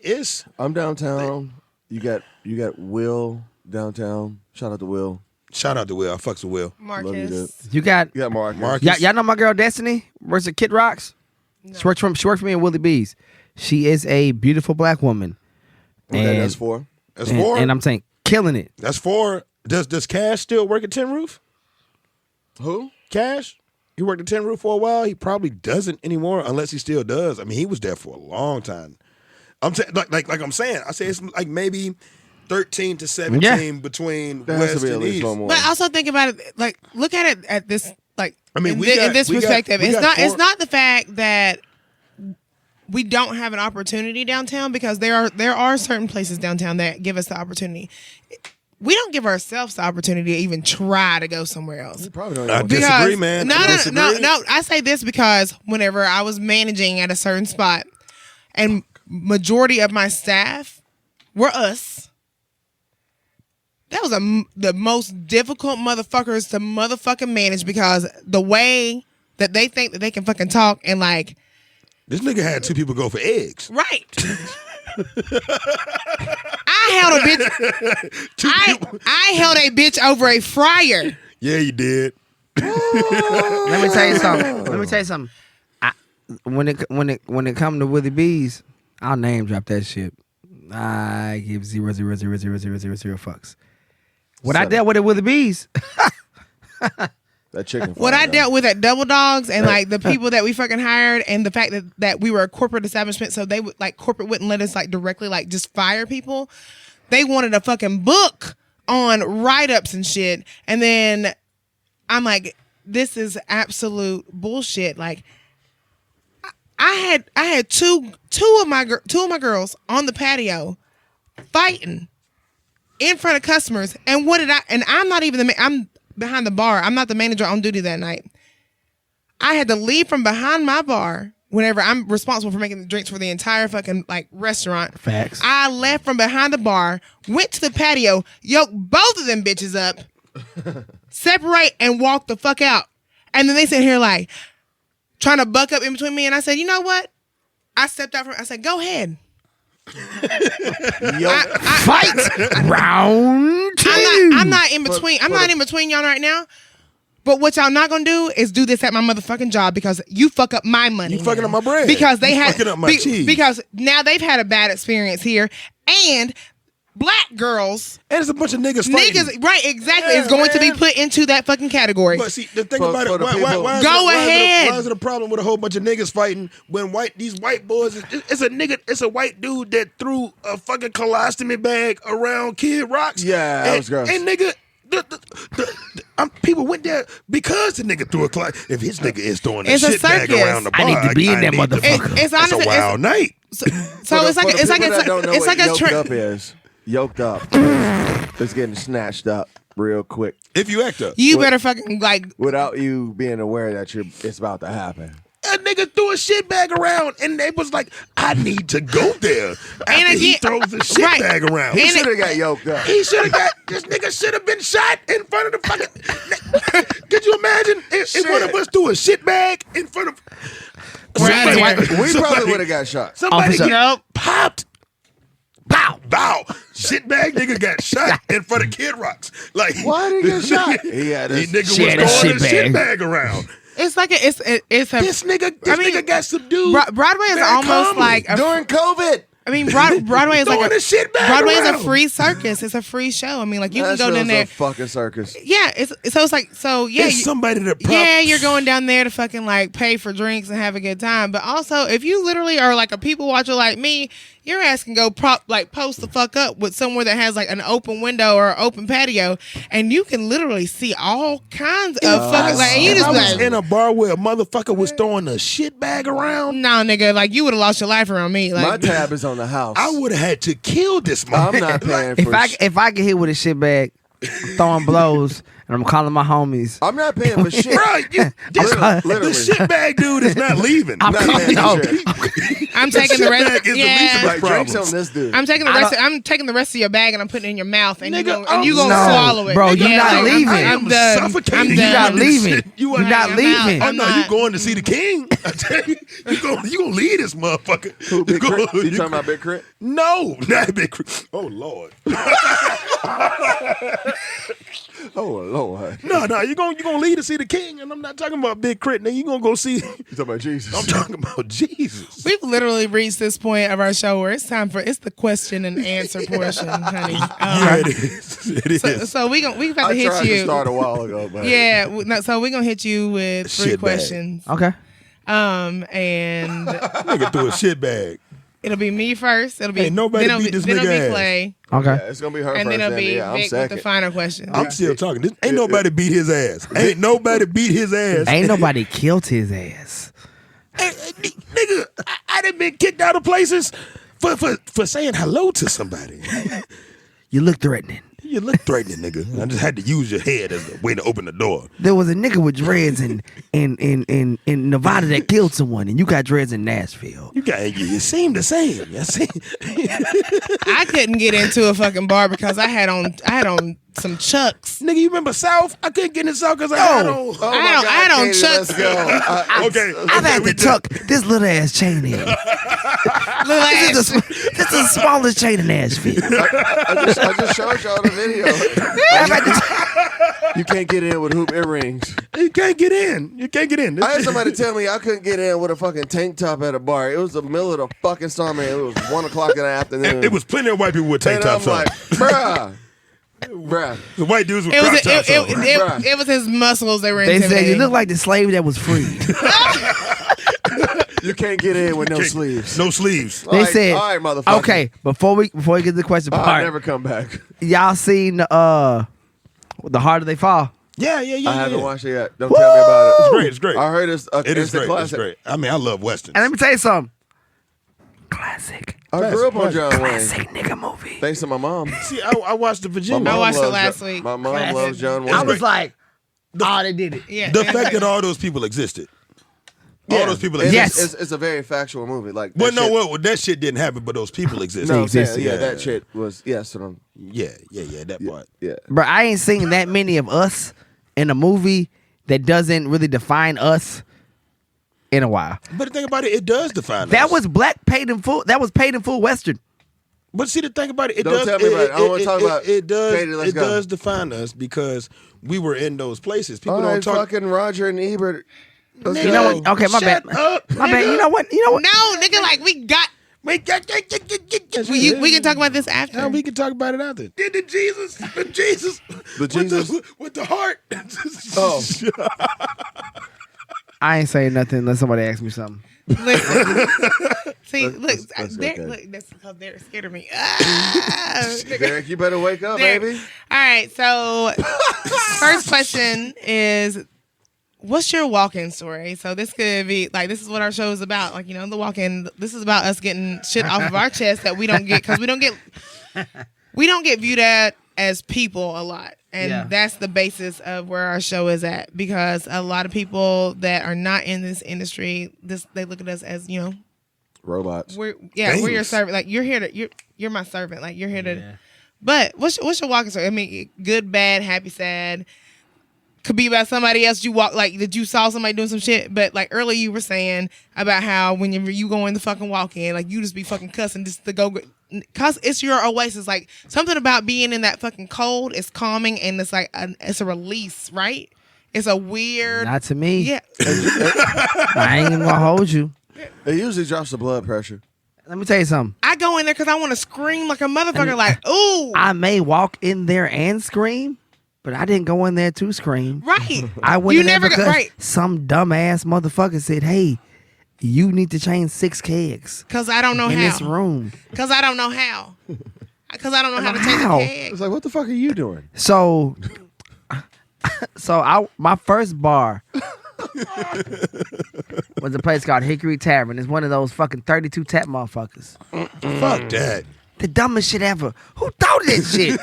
I'm downtown. You got Will downtown. Shout out to Will. Shout out to Will. I fucks with Will. Love you, dude. Marcus. You got Marcus. y'all know my girl Destiny? Works at Kid Rocks? No. She worked for me in Willie B's. She is a beautiful black woman. Okay, that's 4. That's 4. And I'm saying killing it. That's 4. Does Cash still work at Tin Roof? Who? Cash? He worked at Tin Roof for a while. He probably doesn't anymore, unless he still does. I mean, he was there for a long time. I'm like I'm saying. I say it's like maybe 13 to 17 between There has to West be at and least East. one more. But also think about it, like look at it at this, like I mean, in, we thi- got- in this we got- perspective. we got It's 4 not the fact that we don't have an opportunity downtown, because there are certain places downtown that give us the opportunity. We don't give ourselves the opportunity to even try to go somewhere else. You probably don't I even disagree, man. No, I no, disagree. no. I say this because whenever I was managing at a certain spot, and majority of my staff were us, that was the most difficult motherfuckers to motherfucking manage, because the way that they think that they can fucking talk and like, This nigga had 2 people go for eggs. right. I held a bitch. I held a bitch over a fryer. Yeah, you did. Let me tell you something. When it comes to Willie B's, I'll name drop that shit. I give 0.0000000 fucks. What I 7. dealt with at Willie B's, That chicken. What fry, I though. dealt with at Double Dogs, and like the people that we fucking hired, and the fact that we were a corporate establishment, so they would like corporate wouldn't let us like directly like just fire people. They wanted a fucking book on write-ups and shit, and then I'm like, this is absolute bullshit. Like, I had two of my girls on the patio fighting in front of customers, and what did I? And I'm not even I'm behind the bar. I'm not the manager on duty that night. I had to leave from behind my bar whenever I'm responsible for making the drinks for the entire fucking like restaurant. Facts. I left from behind the bar, went to the patio, yoked both of them bitches up, separate, and walked the fuck out. And then they sit here like trying to buck up in between me. And I said, you know what? I stepped out from. I said, go ahead. fight round 2. I'm not in between. I'm not in between y'all right now. But what y'all not gonna do is do this at my motherfucking job, because you fuck up my money. You fucking up my bread. Because they You had fucking up my cheese. Because now they've had a bad experience here, and black girls, And there's a bunch of niggas fighting. niggas, right? Exactly, Yeah, is going to be man. put into that fucking category. But see, the thing For- about for it, the why people- is Go it, ahead. Why is it a problem with a whole bunch of niggas fighting when these white boys? It's a white dude that threw a fucking colostomy bag around Kid Rocks. Yeah, that was gross. And nigga, people went there because the nigga threw a if his nigga is throwing a It's a shit bag circus. around the bar, I need to be in that need to- motherfucker. It's It's a honestly, wild night. so it's like it's like it's like a yoked trend. up is. Yoked up. It's getting snatched up real quick If you act up, You better fucking like. without you being aware that it's about to happen. a nigga threw a shit bag around, and they was like, "I need to go there." After he again- throws the shit right. bag around, He should have got yoked up. He should have got this nigga should have been shot in front of the fucking. Could you imagine if one of us threw a shit bag in front of We probably would have got shot. somebody Officer. get Nope. popped? Bow. Shit bag nigga got shot in front of Kid Rocks. Like Why did he get shot? He had He his nigga was She had a throwing shit a shit bag. bag around. It's like it's a. This nigga got subdued. Broadway is very almost calmly. like a. during COVID. I mean, Broadway is Throwing like a shit bag Broadway is a around. free circus. It's a free show. I mean, like you That can go down show's there. a fucking circus. Yeah, it's yeah. It's somebody that Yeah, you're going down there to fucking like pay for drinks and have a good time. But also, if you literally are like a people watcher like me, your ass can go post the fuck up with somewhere that has like an open window or open patio, and you can literally see all kinds of fucking like. And you If just I was like, in a bar where a motherfucker was throwing a shit bag around, no, nigga, like you would have lost your life around me. My Like, tab is on the house. I would have had to kill this motherfucker. I'm not paying for If I get hit with a shit bag, I'm throwing blows, and I'm calling my homies. I'm not paying for shit. Bro, Literally. the shit bag dude is not leaving. I'm not paying for shit. I'm taking the rest. Bag is the least of Yeah, my Like, drinks problems. on this dude. I'm taking the rest. I'm taking the rest of your bag and I'm putting it in your mouth, and Nigga, you gonna no, swallow it. bro, you're not like, leaving. I'm I'm done. suffocating I'm you. done. You're not leaving. You You're are not I'm leaving. out. Oh no, I'm you not. going to see the king? I tell you, you gonna leave this motherfucker. Who, Big You Crit? gonna- You talking about Big Crit? No, not Big Crit. Oh Lord. Oh Lord. No, you gonna leave to see the king, and I'm not talking about Big Crit. Now you gonna go see. You talking about Jesus? I'm talking about Jesus. We've literally reached this point of our show where it's time for the question and answer portion, honey. Yeah, it is. It is. So we about to I hit tried to you. start a while ago, but So we're gonna hit you with 3 Shit bag. questions. Okay. And Nigga threw a shit bag. it'll be me first. It'll be Ain't nobody then it'll beat be, this then it'll nigga be ass. Clay, Okay. yeah, it's gonna be her and first. then it'll be I'm Vic with second. the final question. I'm still talking. Ain't nobody beat his ass. Ain't nobody beat his ass. Ain't nobody killed his ass. Nigga, I done been kicked out of places for saying hello to somebody. You look threatening. You look threatening, nigga. I just had to use your head as a way to open the door. There was a nigga with dreads in Nevada that killed someone, and you got dreads in Nashville. You seem the same. You seem, I couldn't get into a fucking bar because I had on some Chucks. nigga, you remember South? I couldn't get in South because I had on. Oh my I had God, on Katie, Chucks. let's go. Okay, I've had we to tuck this little ass chain in. Little This ass. is the smallest chain in Nashville. I just showed y'all the video. I've had to You can't get in with hoop earrings. You can't get in. You can't get in. I had somebody tell me I couldn't get in with a fucking tank top at a bar. It was the middle of the fucking summer. It was 1 o'clock in the afternoon. It was plenty of white people with tank and I'm tops on. like, bruh. The white dudes with It was crop tops on. Bruh. it was his muscles that were They said intimidating. you look like the slave that was freed. You can't get in with no sleeves. No sleeves. They Like, said, all right, motherfucker. okay, before we get to the question I'll part, never come back. y'all seen the Harder They Fall? Yeah. I haven't watched it yet. Don't tell me about It's it. great. It's great. I heard it's a It is a great. It's classic. great. I mean, I love westerns. And let me tell you something. Classic. I grew up on John Wayne. Classic nigga movie. Thanks to my mom. See, I watched the Virginia. I watched it loves last Jo- week. My mom Classic. loves John Wayne. I was like, oh, they did it. Yeah. The fact that all those people existed. All those people It's- existed. Yes. It's a very factual movie. Like, Well, that no, shit- well, that shit didn't happen, but those people existed. no, I'm saying, existed. yeah, that shit was Yeah, that part. yeah. Bro, I ain't seen that many of us in a movie that doesn't really define us in a while. But the thing about it, it does define That us. was black paid in full. That was paid in full Western. But see, the thing about it, it Don't does. tell me about it. I don't wanna talk about it. Does. Katie, let's It go. does define us because we were in those places. People All don't right, talk. fucking Roger and Ebert. Let's Nigga, You know what? Okay, my shut bad. up, My bad. nigga. You know what? No, nigga, like we got. We can talk about this after. Yeah, we can talk about it after. The Jesus The Jesus? with the heart. Oh. I ain't saying nothing unless somebody asks me something. Listen. See, look, that's they're, okay. look, that's because they're scared of me. Ah, Derek, you better wake up, There. baby. All right, so first question is, what's your walk-in story? So this could be like, this is what our show is about. Like, you know, the walk-in. This is about us getting shit off of our chest that we don't get because we don't get viewed at as people a lot, and Yeah. that's the basis of where our show is at. Because a lot of people that are not in this industry, they look at us as, you know, Robots. we're your Things. servant. Like you're here to you're my servant. Like you're here to. But what's your walking story? I mean, good, bad, happy, sad. Could be about somebody else you walk like that you saw somebody doing some shit. But like earlier you were saying about how when you go in the fucking walk in, like you just be fucking cussing just to go. Cause it's your oasis. Like something about being in that fucking cold is calming and it's like it's a release, right? It's a weird. Not to me. Yeah. I ain't even gonna hold you. It usually drops the blood pressure. Let me tell you something. I go in there because I want to scream like a motherfucker. Like ooh. I may walk in there and scream, but I didn't go in there to scream. Right. I went You in there never go- because right. some dumbass motherfucker said, "Hey, you need to change 6 kegs Because I don't know in how. this room. Because I don't know how. Because I don't know how to change How? a keg. It's like, what the fuck are you doing? So my first bar was a place called Hickory Tavern. It's one of those fucking 32 tap motherfuckers. Fuck that. The dumbest shit ever. Who thought of this shit?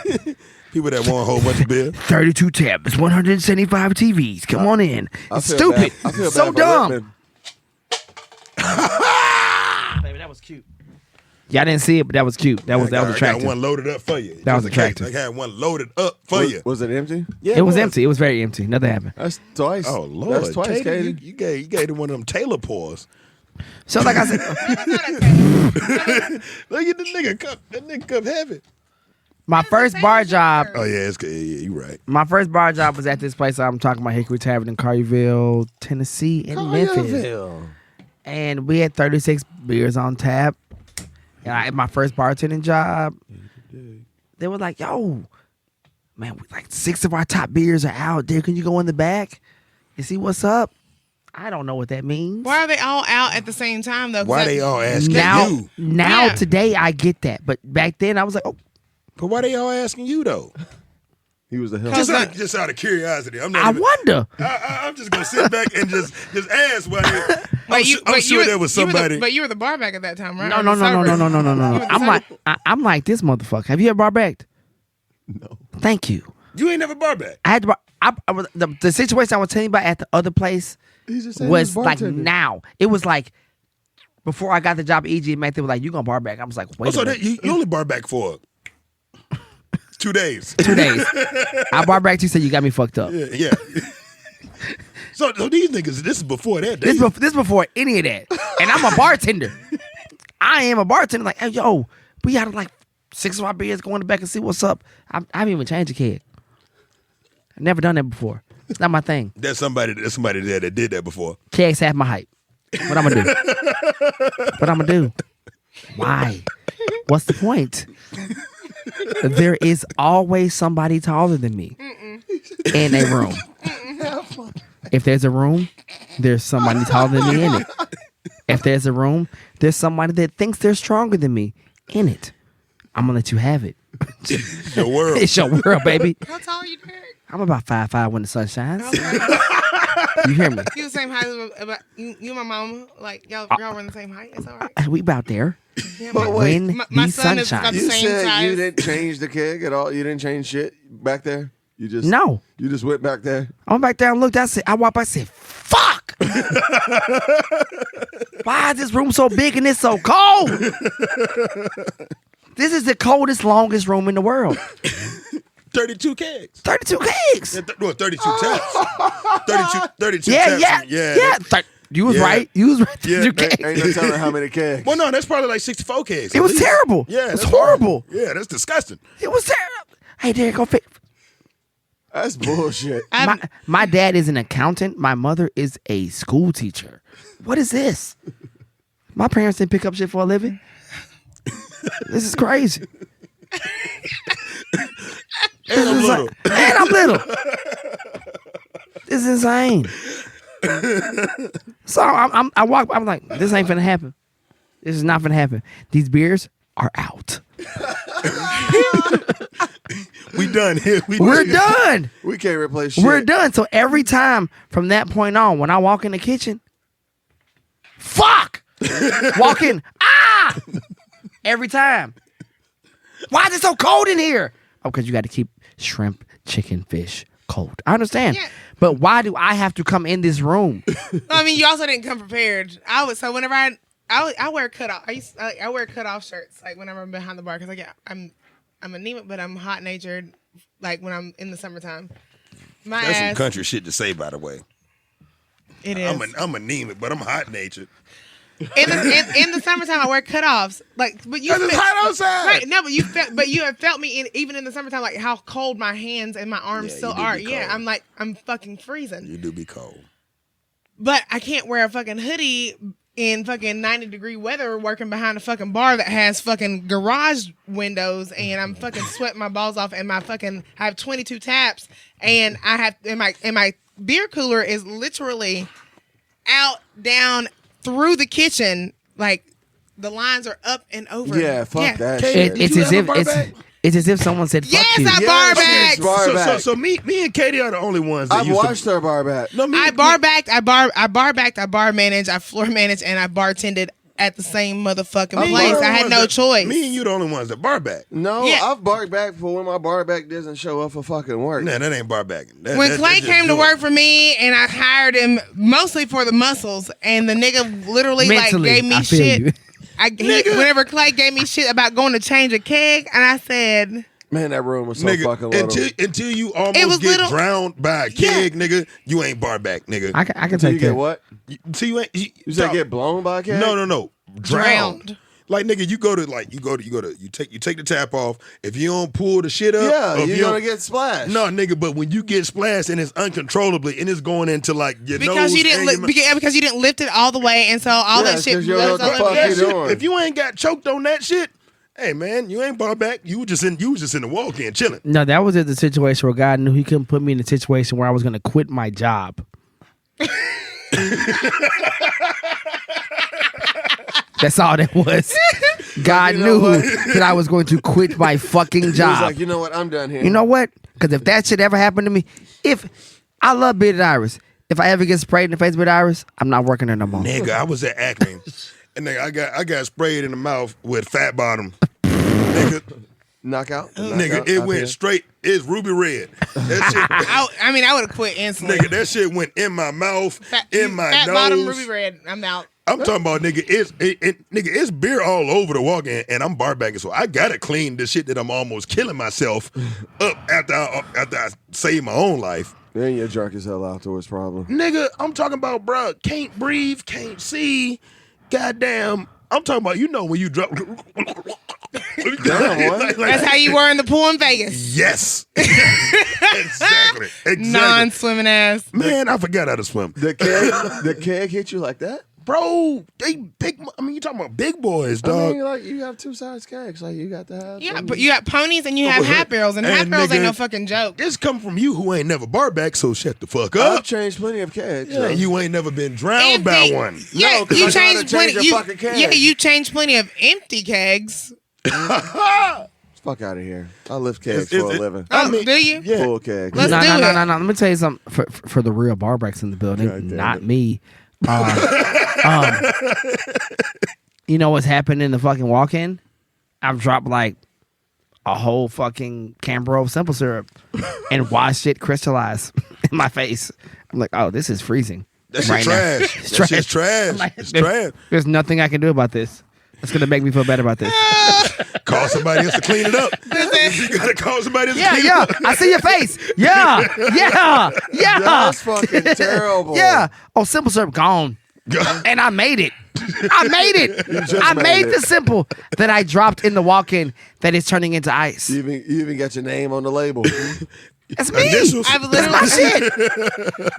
People that want a whole bunch of beer. 32 taps, 175 TVs. Come on in. I It's feel stupid. bad. I feel So bad for dumb. Whitman. Baby, that was cute. Y'all didn't see it, but that was cute. That was I attractive. got one loaded up for you. That was Just in case. attractive. I had one loaded up for you. Was it empty? Yeah, It was empty. It was very empty. Nothing happened. That's twice. Oh Lord, That's twice, Katie, Katie. you gave him one of them Taylor paws. So like I said, Look at the nigga cup. That nigga cup heavy. my first bar job. Oh yeah, you right. My first bar job was at this place I'm talking about, Hickory Tavern in Collierville, Tennessee, in Memphis. And we had 36 beers on tap. And at my first bartending job, they were like, yo, man, like 6 of our top beers are out there. Can you go in the back and see what's up? I don't know what that means. Why are they all out at the same time, though? 'Cause Why they all asking Now, you? Yeah. today, I get that. But back then, I was like, oh, But why they all asking you though? He was the hell. Just out of curiosity. I'm not I even, wonder. I'm just gonna sit back and just ask why. I'm sure were- there was somebody. But you were the bar back at that time, right? No. Or the server? I'm server. like, I'm like this motherfucker. Have you ever bar backed? No. Thank you. You ain't never bar back. I had to bar, I was, the situation I was telling you about at the other place He just said he was was like bartending. now. It was like before I got the job at EG and Mac, they were like, you gonna bar back. I was like, wait So a minute. you only bar back for 2 days. 2 days. I bar back to you, said you got me fucked up. Yeah. So these niggas, this is before that. This before any of that. And I'm a bartender. I am a bartender. Like, hey, yo, we got like 6 of our beers, go in the back and see what's up. I haven't even changed a keg. I've never done that before. It's not my thing. There's somebody there that did that before. Keg's half my height. What I'm gonna do? What I'm gonna do? Why? What's the point? There is always somebody taller than me in a room. If there's a room, there's somebody taller than me in it. If there's a room, there's somebody that thinks they're stronger than me in it. I'm gonna let you have it. Your world. It's your world, baby. How tall are you, Derek? I'm about 5'5" when the sun shines. Okay. You hear me? You the same height as you and my mama. Like y'all were in the same height. It's all right. We about there. Yeah, But my- wait, When my the son sun is about shines. the You same said size. you didn't change the keg at all. You didn't change shit back there. You just No. You just went back there. I went back there and looked. I walked by and said, fuck! Why is this room so big and it's so cold? This is the coldest, longest room in the world. 32 kegs. 32 kegs. 32 taps. 32 Yeah. taps. You was Yeah. right. You was right. Yeah. 32 kegs. Ain't no telling how many kegs. Well, no, that's probably like 64 kegs. It at was least. terrible. Yeah, It was that's horrible. Yeah, that's disgusting. It was terrible. Hey, Derek, go fix. That's bullshit. My dad is an accountant. My mother is a school teacher. What is this? My parents didn't pick up shit for a living. This is crazy. And I'm little. And I'm little. This is insane. So I walk. I'm like, this ain't finna happen. This is not finna happen. These beers are out. We done here. We're done. We can't replace shit. We're done. So every time from that point on, when I walk in the kitchen, fuck, walk in, every time. Why is it so cold in here? Oh, because you got to keep shrimp, chicken, fish cold. I understand. Yeah. But why do I have to come in this room? I mean, you also didn't come prepared. So whenever I wear cutoff. I wear cutoff shirts like whenever I'm behind the bar because I'm anemic, but I'm hot natured. Like when I'm in the summertime. That's some country shit to say, by the way. It is. I'm anemic, but I'm hot natured. In the summertime, I wear cutoffs. Like, but you. Because it's hot outside. Right? No, but you have felt me even in the summertime, like how cold my hands and my arms Yeah, still you do are. be Yeah, cold. I'm fucking freezing. You do be cold. But I can't wear a fucking hoodie in fucking 90-degree weather working behind a fucking bar that has fucking garage windows and I'm fucking sweating my balls off and I have 22 taps and I have and my beer cooler is literally out, down, through the kitchen, like the lines are up and over. Yeah, fuck that shit. It's as if someone said, "Fuck yes, you." I bar backed. So me and Katie are the only ones that I've watched her bar back. No, I bar backed, I bar backed, I bar managed, I floor managed, and I bartended at the same motherfucking place. I had no choice. Me and you the only ones that bar back. No, Yeah. I've barred back for when my bar back doesn't show up for fucking work. Nah, that ain't bar backing. When Clay came to work for me and I hired him mostly for the muscles, and the nigga literally Mentally, like gave me I feel shit. you. Whenever Clay gave me shit about going to change a keg, and I said, Man, that room was so fucking little. until you almost get drowned by a keg, nigga, you ain't bar back, nigga. I can Until you take that. get what? So you ain't. You said get blown by a keg? No. drowned. Like nigga, you take the tap off. If you don't pull the shit up, Yeah, or if you're gonna get splashed. No, nigga, but when you get splashed and it's uncontrollably and it's going into like your Because nose you didn't because you didn't lift it all the way, and so all that shit. You know what the fuck you doing. If you ain't got choked on that shit, hey man, you ain't bar back. You was just in the walk-in chilling. No, that was at the situation where God knew He couldn't put me in a situation where I was going to quit my job. That's all that was. God knew that I was going to quit my fucking He was job. like, you know what? I'm done here. You know what? Because if that shit ever happened to me, if I love bearded iris, if I ever get sprayed in the face with iris, I'm not working there no more. Nigga, I was at Acme, and nigga, I got sprayed in the mouth with fat bottom. Nigga, Knockout? nigga, it went straight. It's ruby red. That shit, I would have quit instantly. nigga, that shit went in my mouth, in my fat nose. bottom, ruby red. I'm out. I'm talking about nigga, it's beer all over the walk-in, and I'm bar backing, so I gotta clean the shit that I'm almost killing myself up after I save my own life. Then you're drunk as hell afterwards, probably. Nigga, I'm talking about, bruh, can't breathe, can't see, goddamn. I'm talking about, you know, when you drop. That's how you were in the pool in Vegas. Yes. Exactly. Non-swimming ass. Man, I forgot how to swim. The keg hit you like that? Bro, they big. I mean, you talking about big boys, dog. I mean, like, you have two size kegs. Like, you got to have. Yeah, but you got ponies and you have half barrels, and half barrels ain't no fucking joke. This come from you who ain't never bar back, so shut the fuck up. I've changed plenty of kegs. Yeah, you ain't never been drowned by one. Yeah, No, 'cause you I gotta changed change plenty. a fucking keg. Yeah, you changed plenty of empty kegs. Fuck out of here. I lift kegs for a living. Oh, do you? Yeah. Full kegs. Let's do it. No. Let me tell you something. For the real bar backs in the building, not me. You know what's happened in the fucking walk-in? I've dropped like a whole fucking Canberra of simple syrup and watched it crystallize in my face. I'm like, oh, this is freezing. That shit right trash. now. That shit's trash. Like, It's trash. There's nothing I can do about this. It's gonna make me feel better about this. Call somebody else to clean it up. You gotta call somebody else to clean it up. I see your face. Yeah. That's fucking terrible. Yeah. Oh, simple syrup gone. And I made it. I made the simple that I dropped in the walk-in that is turning into ice. You even got your name on the label. That's me. That's my shit.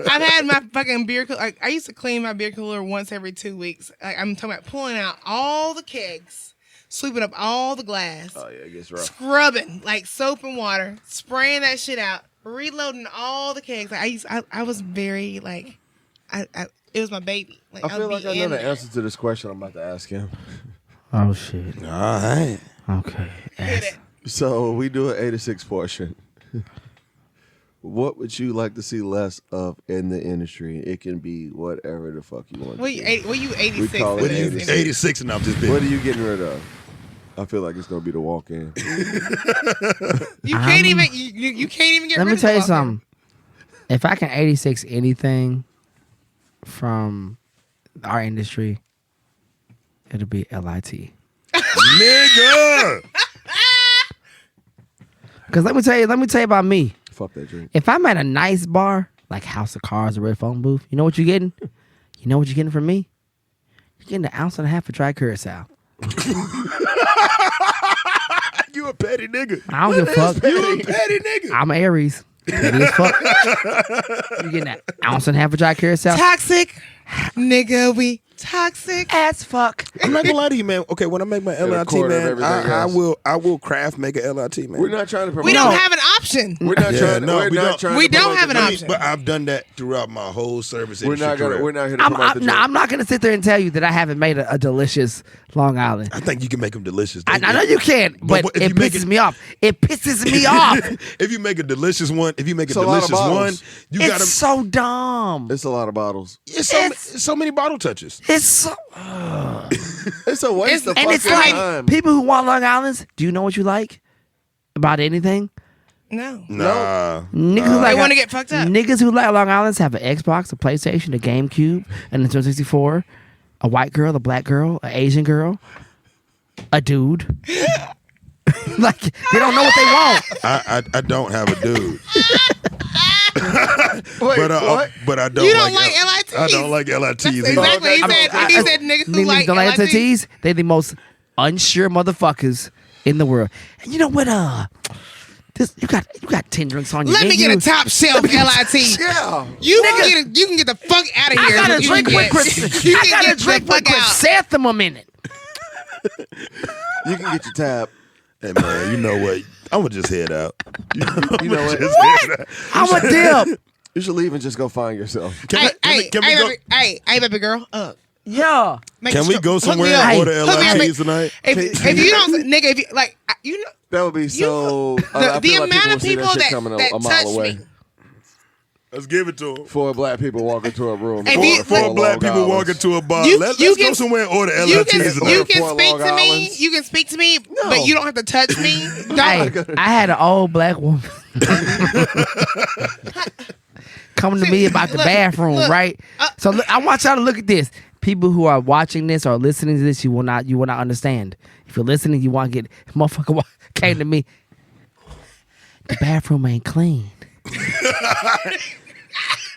I've had my fucking beer cooler. Like, I used to clean my beer cooler once every 2 weeks. Like, I'm talking about pulling out all the kegs, sweeping up all the glass. Oh, yeah, it gets rough. Scrubbing like soap and water, spraying that shit out, reloading all the kegs. Like, I was very like, it was my baby. Like, I feel would like be I know in the there. answer to this question I'm about to ask him. Oh shit. All right. Okay. Hit it. So we do an 86 portion. What would you like to see less of in the industry? It can be whatever the fuck you want. What you 86? We call it in this 86. industry? 86 and I'm just What are been. you getting rid of? I feel like it's gonna be the walk-in. You can't even you can't even get Let rid me of tell you the walk-in. something. If I can 86 anything from our industry, it'll be LIT. Nigga. Because let me tell you about me. Fuck that drink. If I'm at a nice bar, like House of Cards or Red Phone Booth, you know what you're getting? You know what you're getting from me? You're getting 1.5 ounces of dry curacao. You a petty nigga. I don't give a fuck. You a petty nigga. I'm Aries. Petty as fuck. You're getting 1.5 ounces of dry curacao. Toxic nigga, we Toxic as fuck. I'm not gonna lie to you, man. Okay, when I make my LIT, man, I will craft make a LIT, man. We're not trying to promote. We don't have an option. We're not trying. We don't have an option. But I've done that throughout my whole service. We're not here to promote the I'm not gonna sit there and tell you that I haven't made a delicious Long Island. I think you can make them delicious. I know you can, but it pisses me off. It pisses me off. If you make a delicious one, you got It's so dumb. It's a lot of bottles. It's so many bottle touches. It's so. It's a waste of and it's fucking like time. people who want Long Islands. Do you know what you like about anything? No. Nah. Niggas who They want to get fucked up. Niggas who like Long Islands have an Xbox, a PlayStation, a GameCube, and a 64. A white girl, a black girl, an Asian girl, a dude. Like they don't know what they want. I don't have a dude. Wait, but I don't. You don't like LITs. I don't like LITs. That's exactly. He said niggas who like don't like LITs. LITs. They're the most unsure motherfuckers in the world. And you know what? You got 10 drinks on you. Let me get a top shelf LIT. Yeah. You can get the fuck out of here. I got a drink with chrysanthemum in it. You can get your tab. Hey man, you know what? I'm gonna just head out. You know what? I'm a dip. You should leave and just go find yourself. Can we go? Hey, baby girl. Yeah. Can we go somewhere and order LITs tonight? If you don't, nigga, if you like, you know, That would be so. the amount of people that a mile touch away. me. Let's give it to them. 4 black people walk into a room. Four black people walk into a bar. Let's go somewhere and order LITs tonight. You can speak to me. You can speak to me, but you don't have to touch me. Hey, I had an old black woman coming to me about the bathroom, right? So I want y'all to look at this. People who are watching this or listening to this, you will not understand. If you're listening, you want to get motherfucker came to me. The bathroom ain't clean.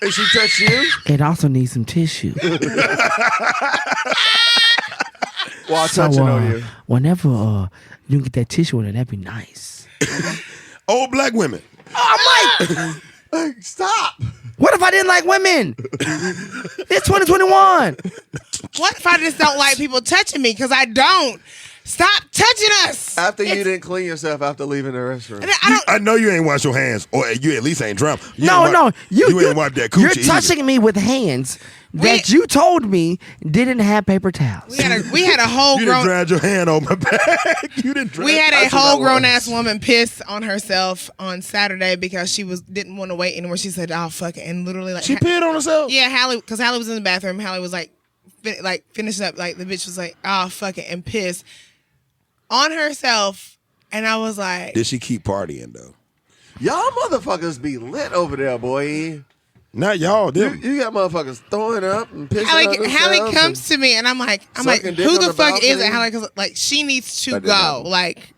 And she touched you? It also needs some tissue. While touching on you. Whenever you can get that tissue in it, that'd be nice. Old black women. Oh, Mike! Stop. What if I didn't like women? It's 2021. What if I just don't like people touching me? Because I don't. Stop touching us. After you didn't clean yourself after leaving the restroom. I know you ain't wash your hands, or you at least ain't drowned. You ain't wipe that coochie. You're touching me with hands that you told me didn't have paper towels. We had a whole you grown. You didn't drag your hand on my back. You didn't. We had a whole grown ass woman piss on herself on Saturday because she didn't want to wait anymore. She said, "Oh fuck it," and literally like she peed on herself. Yeah, because Hallie was in the bathroom. Hallie was like finishing up. Like the bitch was like, "Oh fuck it," and pissed on herself, and I was like, did she keep partying though? Y'all motherfuckers be lit over there, boy. Not y'all, them. You got motherfuckers throwing up and pissing on themselves. Hallie comes to me, and I'm like, who the fuck is it? Hallie, 'cause like she needs to go. Like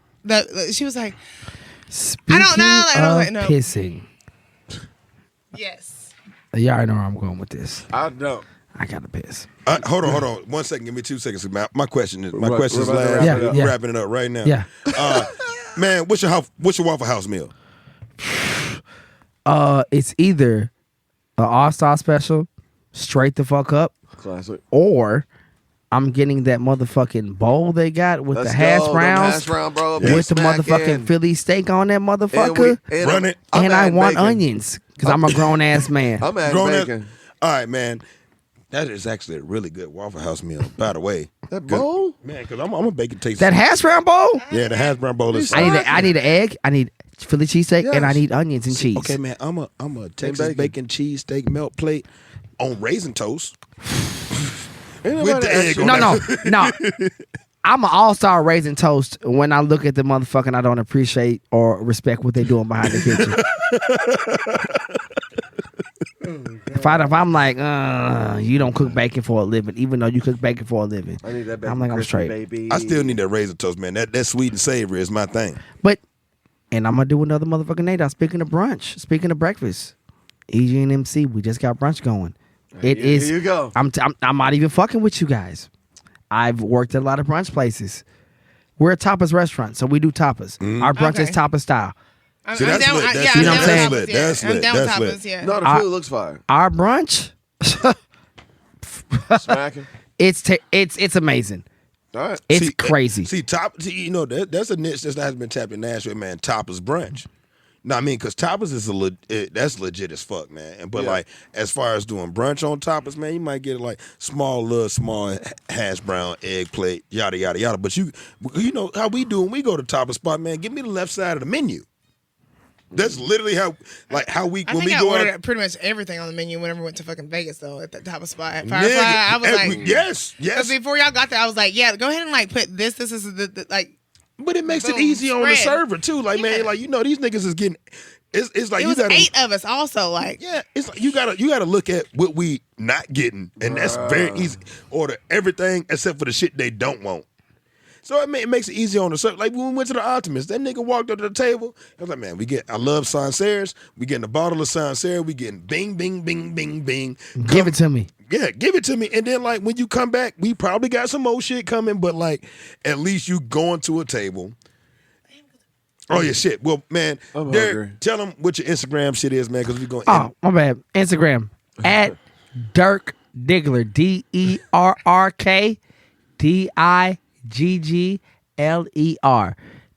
she was like, Speaking I don't know. Like, I was like, no. Pissing. Yes. Y'all already know where I'm going with this. I don't. I gotta piss. Hold on. 1 second. Give me 2 seconds. My question is We're last. Yeah. Wrapping it up right now. Yeah. Man, what's your Waffle House meal? It's either an all-star special, straight the fuck up, Classic. or I'm getting that motherfucking bowl they got with the hash browns, bro, with the motherfucking Philly steak on that motherfucker. Run it. And I want onions because I'm a grown ass man. I'm adding bacon. All right, man. That is actually a really good Waffle House meal, by the way. That bowl? Man, because I'm a bacon taste. That hash brown bowl? Yeah, the hash brown bowl is. I need an egg. I need Philly cheesesteak, and I need onions and cheese. Okay, man. I'm a Texas bacon cheesesteak melt plate on raisin toast with the egg on No. I'm an all-star raisin toast when I look at the motherfucker and I don't appreciate or respect what they're doing behind the kitchen. If I'm like, you don't cook bacon for a living, even though you cook bacon for a living, I need that bacon. I'm like, I'm straight. Baby. I still need that raisin toast, man. That sweet and savory is my thing. And I'm gonna do another motherfucking night out. Speaking of brunch, speaking of breakfast, EG and MC, we just got brunch going. It is. Here you go. I'm not even fucking with you guys. I've worked at a lot of brunch places. We're a tapas restaurant, so we do tapas. Our brunch is tapas style. See, that's lit. you know what I'm saying? That's lit. That's lit. Yeah. No, the food looks fire. Our brunch Smacking. It's amazing. All right. It's crazy. You know, that's a niche that has been tapped in Nashville, man. Toppers brunch. No, I mean, because Toppers is that's legit as fuck, man. But like, as far as doing brunch on Toppers, man, you might get like small hash brown egg plate, yada yada yada. But you know how we do when we go to Toppers spot, man. Give me the left side of the menu. That's literally how we I when think we I go ordered out, pretty much everything on the menu whenever we went to fucking Vegas though at the top of spot at Firefly. I was like, yes. Because before y'all got there, I was like, yeah, go ahead and like put this is the like. But it makes Boom, it easy on the spread. server too. Like man, like you know these niggas is getting. It's like It you was gotta 8 of us also like. Yeah, it's like you gotta look at what we not getting, and that's very easy. Order everything except for the shit they don't want. So it makes it easy on the server. Like when we went to the Optimist, that nigga walked up to the table. I was like, man, I love Sancerre's. We getting a bottle of Sancerre. We getting bing, bing, bing, bing, bing. Give it to me. Yeah, give it to me. And then like when you come back, we probably got some more shit coming, but like at least you going to a table. Oh yeah, shit. Well, man, Derek, tell them what your Instagram shit is, man, because we going. Oh, my bad. Instagram at Dirk Diggler, DERRK DIGGLER.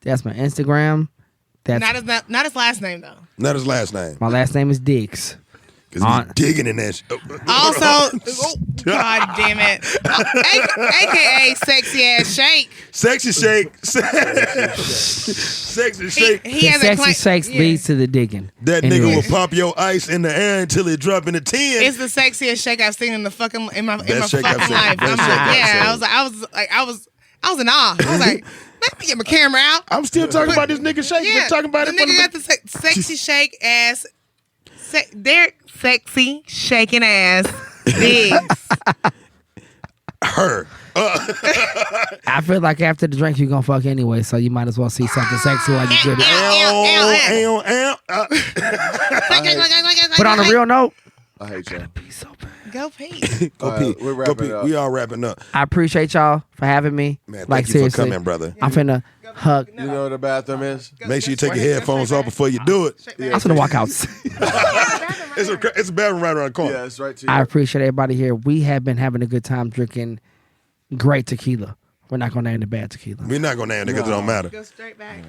That's my Instagram. That's Not his last name though. Not his last name. my last name is Diggs. Because he's digging in that shit. Also, God damn it, AKA sexy ass shake. Sexy shake. Sexy shake. He has Sexy a shakes leads to the digging. That Anyway. nigga will pop your ice in the air until it drop in the 10. It's the sexiest shake I've seen in my fucking shake I've fucking seen. life. Best I'm shake like, I've yeah. seen. I was in awe. I was like, let me get my camera out. I'm still talking about this nigga shake. Yeah, We're talking about the it. nigga got the sexy shake ass. Derek sexy shaking ass. Diggs. Her. I feel like after the drink you're gonna fuck anyway, so you might as well see something sexy while you get it. But on a real note, I hate y'all. be so bad. Go Pete. Go Pete. we're Go wrapping Pete. up. We all wrapping up. I appreciate y'all for having me. Man, like thank you for seriously, coming, brother. I'm finna hug. You know where the bathroom is? Make sure you take your headphones off before you do it. I'm finna walk out. It's a bathroom right around the corner. Yeah, it's right to you. I appreciate everybody here. We have been having a good time drinking great tequila. We're not gonna name the bad tequila. We're not going to name it because it don't matter. Go straight back.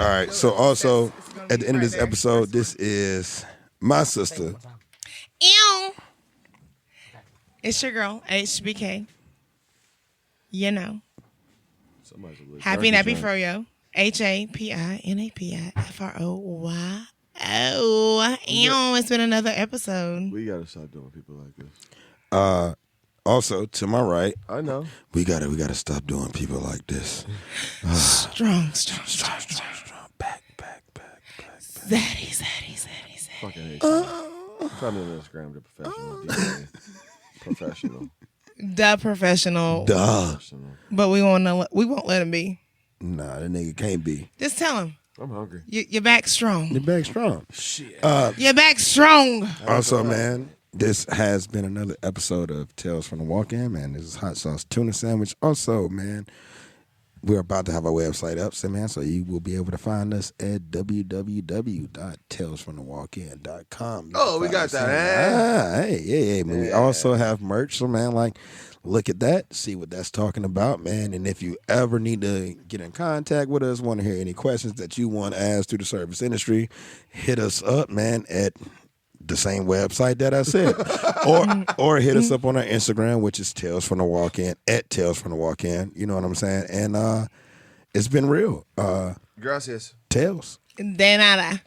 All right. So also, at the end of this episode, this is my sister. Ew. It's your girl, HBK. You know. Somebody's a little Happy turkey Nappy joint. Froyo. HAPINAPIFROYO. Oh, ew. It's been another episode. We gotta stop doing people like this. Also, to my right, I know. we gotta stop doing people like this. Strong. Back. Zaddy. Fucking hate you. Try me on Instagram, the professional DJ. Professional. The professional. Duh. Professional. But we won't let him be. Nah, that nigga can't be. Just tell him. I'm hungry. You're back strong. You're back strong. Shit. You're back strong. Also, man, this has been another episode of Tales from the Walk-In, man. This is Hot Sauce Tuna Sandwich. Also, man, we're about to have our website up, so you will be able to find us at www.talesfromthewalkin.com. Oh, we got that, Hey, man. We also have merch, so, man, like, look at that, see what that's talking about, man. And if you ever need to get in contact with us, want to hear any questions that you want to ask to the service industry, hit us up, man, at the same website that I said. or hit us up on our Instagram, which is Tales from the Walk-In, at Tales from the Walk-In. You know what I'm saying? And it's been real. Gracias. Tales. De nada.